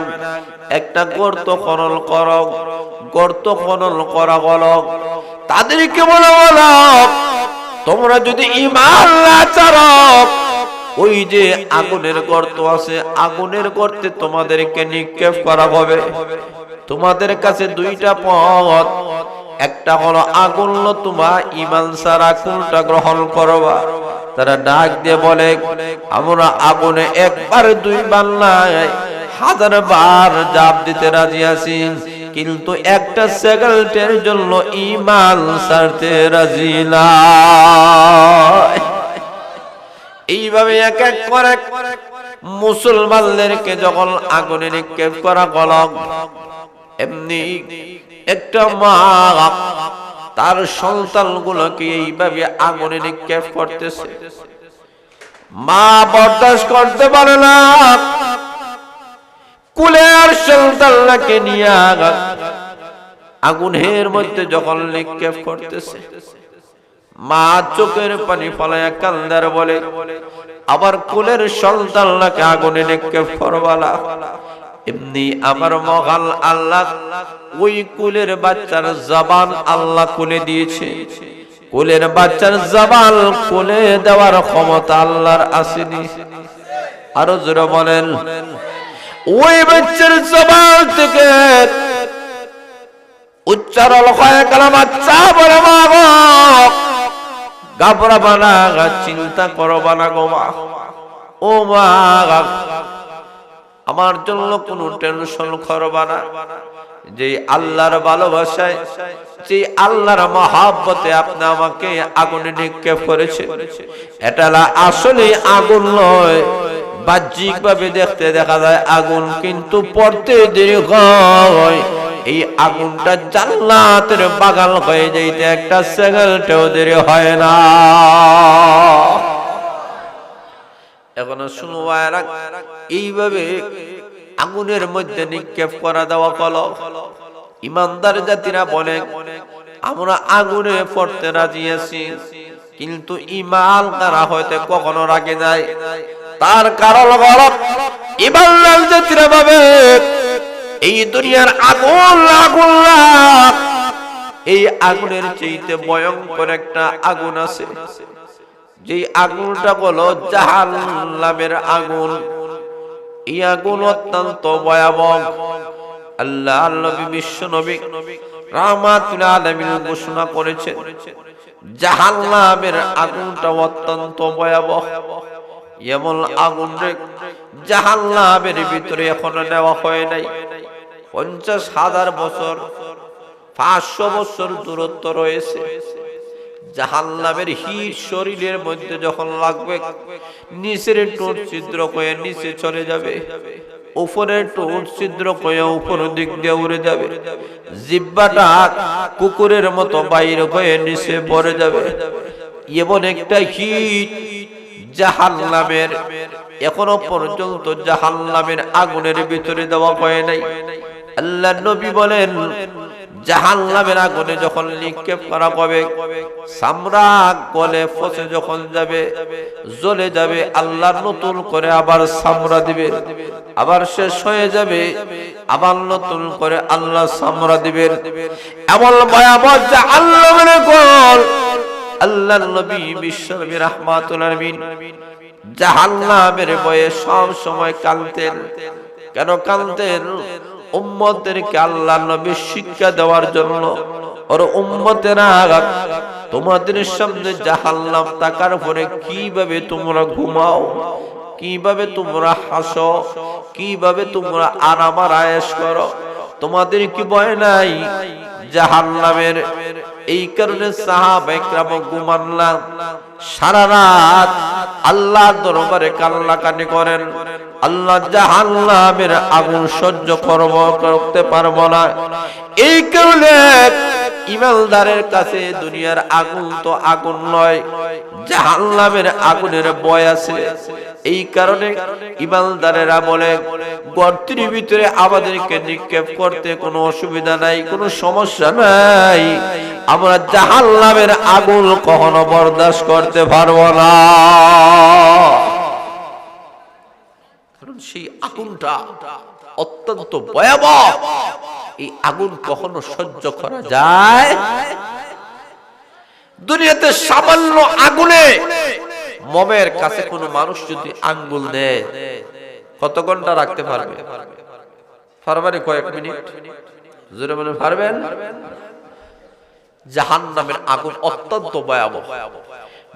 একটা গর্ত খনন করো, গর্ত খনন করা হলো। তাদেরকে বলো, তোমরা যদি ঈমান না ছাড়ো, ওই যে আগুনের গর্ত আছে, আগুনের গর্তে তোমাদেরকে নিক্ষেপ করা হবে। তোমাদের কাছে দুইটা পথ, একটা হলো আগুন, তোমার ঈমান ছাড়া কোনটা গ্রহণ করবা? তারা ডাক দিয়ে বলে, আমরা আগুনে একবার দুইবার নয়, 1000 বার জাপ দিতে রাজি আছি, কিন্তু একটা সেকেন্ডের জন্য ঈমান ছাড়তে রাজি না। এইভাবে এক এক করে মুসলমানদেরকে যখন আগুনে নিক্ষেপ করা হল, এমনি একটা মা তার সন্তানগুলোকে এইভাবে আগুনে নিক্ষেপ করতেছে। মা বরদাস্ত করতে পারে না, কুলের সন্তানকে নিয়ে আগুনের মধ্যে যখন নিক্ষেপ করতেছে, মা চোখের পানি ফলায়া কান্দার বলে, আবার কুলের সন্তানকে আগুনে নিক্ষেপ করবালা। এমনি আমার মহান আল্লাহ ওই কুলের বাচ্চার জবান আল্লাহ খুলে দিয়েছে। কুলের বাচ্চার জবান খুলে দেওয়ার ক্ষমতা আল্লাহর আসেনি। আরো জোরে বলেন। ওই বাচ্চার জবান থেকে উচ্চারণ হয়ে গেল, বাচ্চা বলে মা গো, ঘাবড়াবা না, চিন্তা করবা না গো মা। ও মা, আমার জন্য কোনো টেনশন করবা না। যে আল্লাহর ভালোবাসায়, যে আল্লাহর মহব্বতে আপনি আমাকে আগুনে নিক্ষেপ করেছে, এটা আসলে আগুন নয়। বাহ্যিক ভাবে দেখতে দেখা যায় আগুন, কিন্তু পড়তে দেরি হয়। এই আগুনটা জান্নাতের বাগান হয়ে যাইতে একটা সেকেন্ডও দেরি হয় না। এখনো শুনবা, এইভাবে আগুনের মধ্যে নিক্ষেপ করা দেওয়া হলো। ইমানদার জাতিরা বলে, আমরা আগুনে পড়তে রাজি আছি, কিন্তু ঈমান তারা হয়তো কখনো রাখে যায়। তার কারণ হলো ইমানদার জাতিরা ভাবে এই দুনিয়ার আগুন, আগুন, এই আগুনের চাইতে ভয়ঙ্কর একটা আগুন আছে, যে আগুনটা হলো জাহান্নামের আগুন। এই আগুন অত্যন্ত ভয়াবহ। আল্লাহর নবী, বিশ্ব নবী রাহমাতুল আলামিন ঘোষণা করেছেন, জাহান্নামের আগুনটা অত্যন্ত ভয়াবহ। এমন আগুন রে, জাহান্নামের ভিতরে এখনো নেওয়া হয় নাই। 50,000 বছর, 500 বছর দূরত্ব রয়েছে। জাহান্নামের হিট শরীরের মধ্যে যখন লাগবে, নিচের ঠোঁট ছিদ্র হয়ে নিচে চলে যাবে, উপরের ঠোঁট ছিদ্র হয়ে উপর দিক দিয়ে উড়ে যাবে, জিহ্বাটা কুকুরের মতো বাইর হয়ে নিচে পড়ে যাবে। এমন একটা হিট জাহান্নামের, এখনো পর্যন্ত জাহান্নামের আগুনের ভিতরে দেওয়া হয় নাই। আল্লাহর নবী বলেন, জাহান্নামের আগুনে যখন নিক্ষেপ করা হবে, চামড়া গলে পচে যখন যাবে, জ্বলে যাবে, আল্লাহ নতুন করে আবার চামড়া দিবে, আবার শেষ হয়ে যাবে, আবার নতুন করে আল্লাহ চামড়া দিবেন। এমন ভয়াবহ জাহান্নামের আগুন। আল্লাহর নবী, বিশ্ব নবী রাহমাতুল আলামিন জাহান্নামের ভয়ে সব সময় কাঁদতেন। কেন কাঁদতেন? উম্মতদেরকে আল্লাহর নবী শিক্ষা দেওয়ার জন্য। ওর উম্মতেরা, তোমাদের সামনে জাহান্নাম থাকার পরে কিভাবে তোমরা ঘুমাও, কিভাবে তোমরা হাসো, কিভাবে তোমরা আরাম আয়েশ করো, তোমাদের কি ভয় নাই জাহান্নামের? এই কারণে সাহাবা ইকরাম ঘুমান না, সারা রাত আল্লাহর দরবারে কান্নাকাটি করেন। আল্লাহ, জাহান্নামের আগুন সহ্য করতে পারবো না। এই কারণে ইমানদারের কাছে দুনিয়ার আগুন তো আগুন নয়, জাহান্নামের আগুনের ভয় আছে। এই কারণে ইমানদারেরা বলে, গর্তের ভিতরে আমাদেরকে নিক্ষেপ করতে কোনো অসুবিধা নাই, কোনো সমস্যা নাই, আমরা জাহান্নামের আগুন কখনো বরদাস্ত করতে পারবো না। কারণ সেই আগুনটা অত্যন্ত ভয়াবহ। এই আগুন কখনো সহ্য করা যায়? দুনিয়াতে সামান্য আগুনে মোমের কাছে কোনো মানুষ যদি আঙ্গুল দেয়, কত ঘন্টা রাখতে পারবে? পারবেন? কয়েক মিনিট? জোরে বলে পারবেন? জাহান্নামের আগুন অত্যন্ত ভয়াবহ।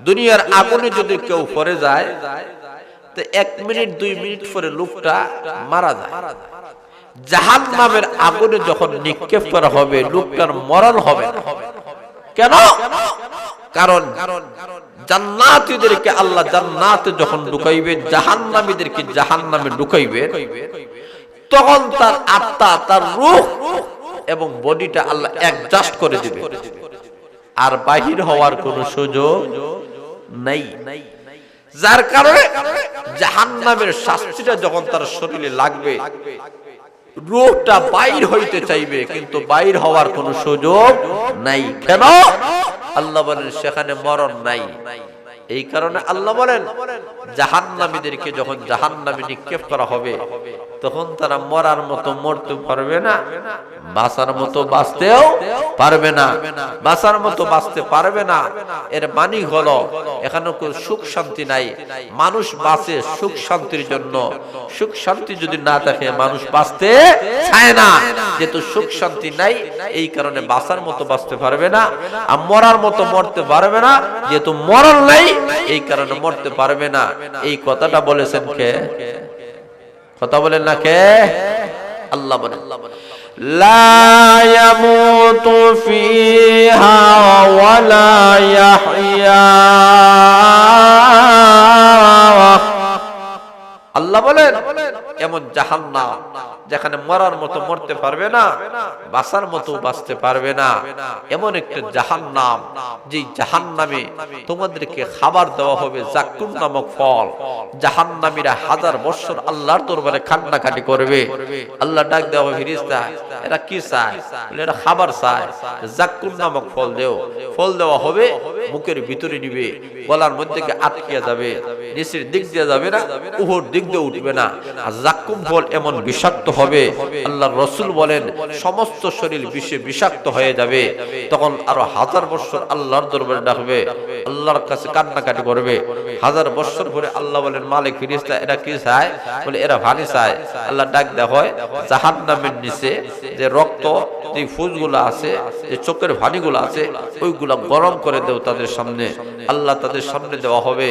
দুনিয়ার আগুনে যদি কেউ পড়ে যায়, তো 1 মিনিট 2 মিনিট পরে লোকটা মারা যায়। জাহান্নামের আগুনে যখন নিক্ষেপ করা হবে, লোকটার মরণ হবে না। কেন? কারণ জান্নাতীদেরকে আল্লাহ জান্নাতে যখন ঢুকাইবে, জাহান্নামীদেরকে জাহান্নামে ঢুকাইবে, তখন তার আত্মা, তার রূহ এবং বডিটা আল্লাহ অ্যাডজাস্ট করে দিবে, আর বাহির হওয়ার কোনো সুযোগ নাই। যার কারণে জাহান্নামের শাস্তিটা যখন তার শরীরে লাগবে, রূহটা বাইর হইতে চাইবে, কিন্তু বাইর হওয়ার কোনো সুযোগ নাই। কেন? আল্লাহ বলেন সেখানে মরণ নাই। এই কারণে আল্লাহ বলেন, জাহান্নামীদেরকে যখন জাহান্নামে নিক্ষেপ করা হবে, তো তখন তারা মরার মতো মরতে পারবে না, বাঁচার মতো বাঁচতেও পারবে না। বাঁচার মতো বাঁচতে পারবে না এর মানে হলো এখানে কোনো সুখ শান্তি নাই। মানুষ বাঁচে সুখ শান্তির জন্য, সুখ শান্তি যদি না থাকে মানুষ বাঁচতে চায় না। যেহেতু সুখ শান্তি নাই এই কারণে বাঁচার মতো বাঁচতে পারবে না, আর মরার মতো মরতে পারবে না। যেহেতু মরণ নাই এই কারণে মরতে পারবে না। এই কথাটা বলেছেন কে? কথা বলেন না কে? আল্লাহ বলেন লা ইয়ামুতু ফিহা ওয়ালা ইয়াহইয়া। আল্লাহ বলেন এমন জাহান্নাম যেখানে মরার মতো মরতে পারবে না, বাঁচার মতো বাঁচতে পারবে না, এমন একটা জাহান্নাম যে জাহান্নামে তোমাদেরকে খাবার দেওয়া হবে জাক্কুম নামক ফল। জাহান্নামীরা হাজার বছর আল্লাহর দরবারে কান্নাকাটি করবে। আল্লাহ ডাক দেওয়া ফেরেশতা, এরা কি চায়? এরা খাবার চায়, জাক্কুম নামক ফল দেও। ফল দেওয়া হবে, মুখের ভিতরে নিবে, গলার মধ্যে আটকে যাবে, নিচের দিক দিয়ে যাবে না, উপর দিক দিয়ে উঠবে না। আর জাক্কুম ফল এমন বিষাক্ত হবে, আল্লাহর রাসূল বলেন সমস্ত শরীর বিষে বিষাক্ত হয়ে যাবে। তখন আরো হাজার বছর আল্লাহর দরবারে ডাকবে, আল্লাহর কাছে কান্নাকাটি করবে। হাজার বছর পরে আল্লাহ বলেন মালিক ফেরেশতা এরা কি চায়? বলে এরা পানি চায়। আল্লাহ ডাক দেয় জাহান্নামের নিচে যে রক্ত, যে ফুলগুলো আছে, যে চোখের পানিগুলো আছে, ওইগুলা গরম করে দেও তাদের সামনে। আল্লাহ তাদের সামনে দেওয়া হবে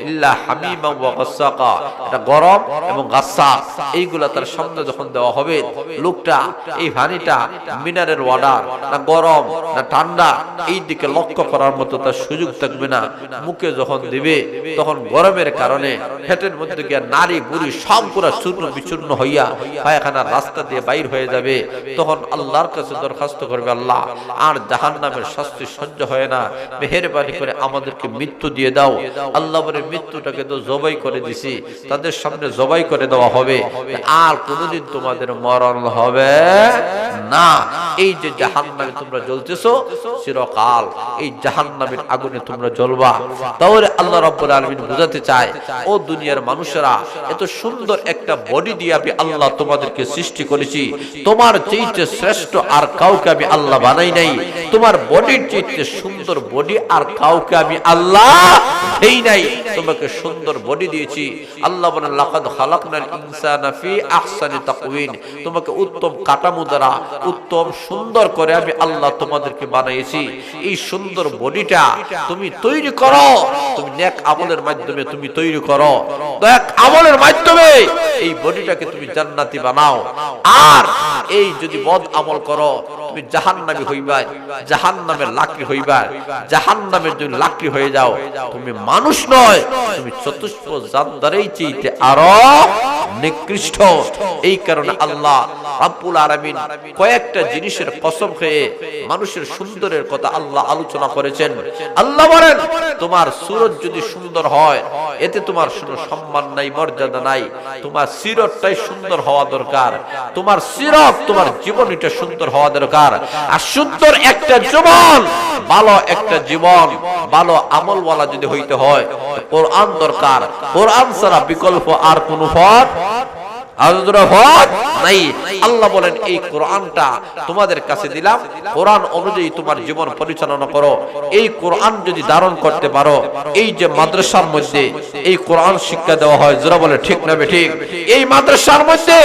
ইল্লা হামিমা ওয়া গাসসাকা, এটা গরম এবং গাসসাক, এইগুলা তার সামনে যখন দেওয়া হবে, লোকটা এই পানিটা মিনারেল ওয়াটার না গরম না ঠান্ডা এই দিকে লক্ষ্য করার মতো তার সুযোগ থাকবে না। মুখে যখন দিবে তখন গরমের কারণে পেটের মধ্যে গিয়ে নারী বুড়ি সব পুরা চূর্ণ বিচূর্ণ হইয়া পায়খানার রাস্তা দিয়ে বাইর হয়ে যাবে। তখন আল্লাহর কাছে দরখাস্ত করবে, আল্লাহ আর জাহান্নামের শাস্তি সহ্য হয় না, মেহেরবানি করে আমাদেরকে মৃত্যু দিয়ে দাও। আল্লাহ বলে মৃত্যুটাকে তো জবাই করে দিছি, তাদের সামনে জবাই করে দেওয়া হবে, আর কোনোদিন তোমাদের মরণ হবে না। এই যে জাহান্নামে তোমরা জ্বলতেছো চিরকাল এই জাহান্নামের আগুনে তোমরা জ্বলবা। তাহলে আল্লাহ রাব্বুল আলামিন বুঝাতে চায়, ও দুনিয়ার মানুষেরা, এত সুন্দর একটা বডি দিয়ে আমি আল্লাহ তোমাদেরকে সৃষ্টি করেছি, তোমার চাইতে শ্রেষ্ঠ আর কাউকে আমি আল্লাহ বানাই নাই। তোমার বডির চাইতে সুন্দর বডি আর কাউকে আমি আল্লাহ দেই নাই। তোমাকে সুন্দর বডি দিয়েছি। আল্লাহ বলেন লাকাদ খালাকনাল ইনসানা ফি আহসানি তাকওয়িম, তোমাকে উত্তম কাঠামো দ্বারা উত্তম সুন্দর করে আমি আল্লাহ তোমাদেরকে বানাইছি। এই সুন্দর বডিটা তুমি তৈরি করো, তুমি নেক আমলের মাধ্যমে তুমি তৈরি করো, নেক আমলের মাধ্যমে এই বডিটাকে তুমি জান্নাতি বানাও। আর এই যদি বদ আমল করো তুমি জাহান্নামী হইবা, জাহান্নামের লাকড়ি হইবা। জাহান্নামের যদি লাকড়ি হয়ে যাও তুমি মানুষ নয়, তুমি চতুষ্প জানদারেই চাইতে আরো নিকৃষ্ট। এই কারণে আল্লাহ রাব্বুল আলামিন কয়েকটা জিনিসের কসম খেয়ে মানুষের সুন্দরের কথা আল্লাহ আলোচনা করেছেন। আল্লাহ বলেন তোমার সুরত যদি সুন্দর হয় এতে তোমার কোনো সম্মান নাই, মর্যাদা নাই। তোমার সিরতটাই সুন্দর হওয়া দরকার, তোমার সিরত তোমার জীবনীটা সুন্দর হওয়া দরকার। আর সুন্দর একটা জীবন, ভালো একটা জীবন, ভালো আমলওয়ালা যদি হইতে হয় কোরআন দরকার। কোরআন ছাড়া বিকল্প আর কোন পথ নাই। আল্লাহ বলেন এই কোরআনটা তোমাদের কাছে দিলাম, কোরআন অনুযায়ী তোমার জীবন পরিচালনা করো। এই কোরআন যদি ধারণ করতে পারো, এই যে মাদ্রাসার মধ্যে এই কোরআন শিক্ষা দেওয়া হয়, যারা বলে ঠিক না ঠিক, এই মাদ্রাসার মধ্যে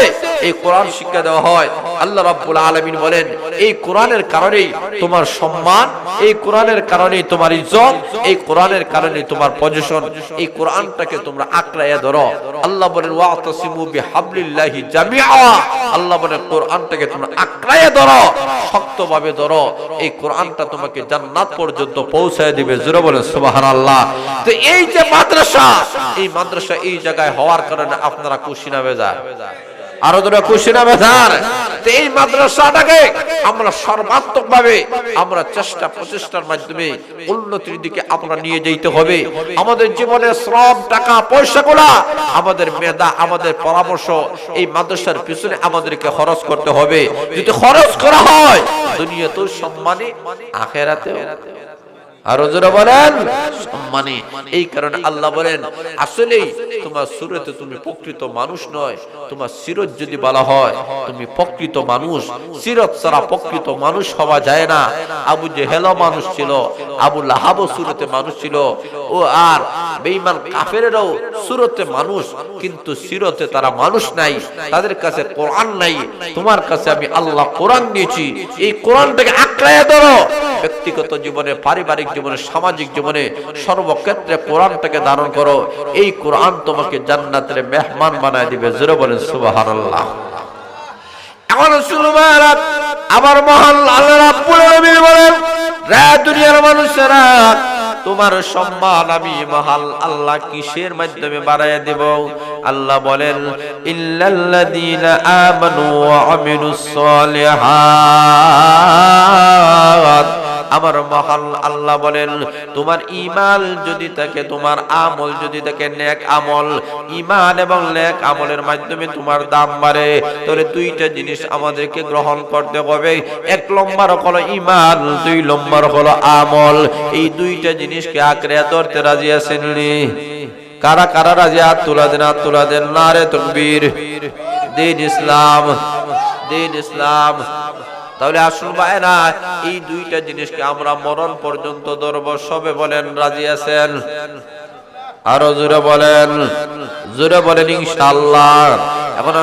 এই কোরআন শিক্ষা দেওয়া হয়। আল্লাহ রাব্বুল আলামিন বলেন এই কোরআনের কারণেই তোমার সম্মান, এই কোরআনের কারণেই তোমার ইজ্জত, এই কোরআনের কারণেই তোমার পজিশন। এই কোরআনটাকে তোমরা আঁকড়াইয়া ধরো। আল্লাহ বলেন ওয়াতাসিমু বিহাবলিল্লাহি জামিআ, আল্লাহ বলেন কোরআনটাকে তোমরা আঁকড়াইয়া ধরো, শক্তভাবে ধরো। এই কোরআনটা তোমাকে জান্নাত পর্যন্ত পৌঁছায় দিবে। জোরে বলেন সুবহানাল্লাহ। তো এই যে মাদ্রাসা, এই মাদ্রাসা এই জায়গায় হওয়ার কারণে আপনারা খুশি না বেজার? আরো ধরে খুশি না বেজার? এই মাদ্রাসাটাকে আমরা সর্বাত্মক ভাবে আমরা চেষ্টা প্রচেষ্টার মাধ্যমে উন্নতির দিকে আমরা নিয়ে যেতে হবে। আমাদের জীবনে শ্রম, টাকা পয়সাগুলা, আমাদের মেধা, আমাদের পরামর্শ এই মাদ্রাসার পিছনে আমাদেরকে খরচ করতে হবে। যদি খরচ করা হয় দুনিয়াতেও সম্মানী, আখিরাতেও আরো জোরে বলেন সম্মানী। এই কারণে আল্লাহ বলেন আসলেই তোমার সুরতে তুমি প্রকৃত মানুষ নয়, তোমার সিরত যদি বলা হয় তুমি প্রকৃত মানুষ। সিরত ছাড়া প্রকৃত মানুষ হওয়া যায় না। আবু জেহেল মানুষ ছিল, আবু লাহাব সুরতে মানুষ ছিল, ও আর বেঈমান কাফেররাও সুরতে মানুষ, কিন্তু সিরতে তারা মানুষ নাই, তাদের কাছে কোরআন নাই। তোমার কাছে আমি আল্লাহ কোরআন দিয়েছি, এই কোরআনটাকে আঁকড়ায় ধরো। ব্যক্তিগত জীবনে, পারিবারিক জীবনে, সামাজিক জীবনে, সর্বক্ষেত্রে কোরআনটাকে ধারণ করো। এই কোরআন তোমাকে জান্নাতের মেহমান বানায় দিবে। জোরে বলেন সুবহানাল্লাহ। এখন সুবহানাল্লাহ আবার মহান আল্লাহ রাব্বুল আলামিন বলেন, রে দুনিয়ার মানুষেরা, তোমার সম্মান আমি মহান আল্লাহ কিসের মাধ্যমে বাড়ায় দেব? আল্লাহ বলেন ইল্লাল্লাযীনা আমানু ওয়া আমিলুস সালিহাত। আমার মহান আল্লাহ বলেন তোমার ঈমান যদি থাকে, তোমার আমল যদি থাকে নেক আমল, ঈমান এবং নেক আমলের মাধ্যমে তোমার দাম বাড়ে। তাহলে দুইটা জিনিস আমাদেরকে গ্রহণ করতে হবে। এক নম্বর হলো ঈমান, দুই নম্বর হলো আমল। এই দুইটা জিনিসকে আঁকড়ে ধরতে রাজি আছেন নি? কারা কারা রাজি? হাত তুলা দেন, হাত তুলা দেন। নারে তাকবীর। দিন ইসলাম, দিন ইসলাম। তাহলে আসুন ভাইরা, এই দুইটা জিনিসকে আমরা মরণ পর্যন্ত ধরব। সবে বলেন রাজি আছেন? আরো জোরে বলেন, জোরে বলেন ইনশাআল্লাহ। এখন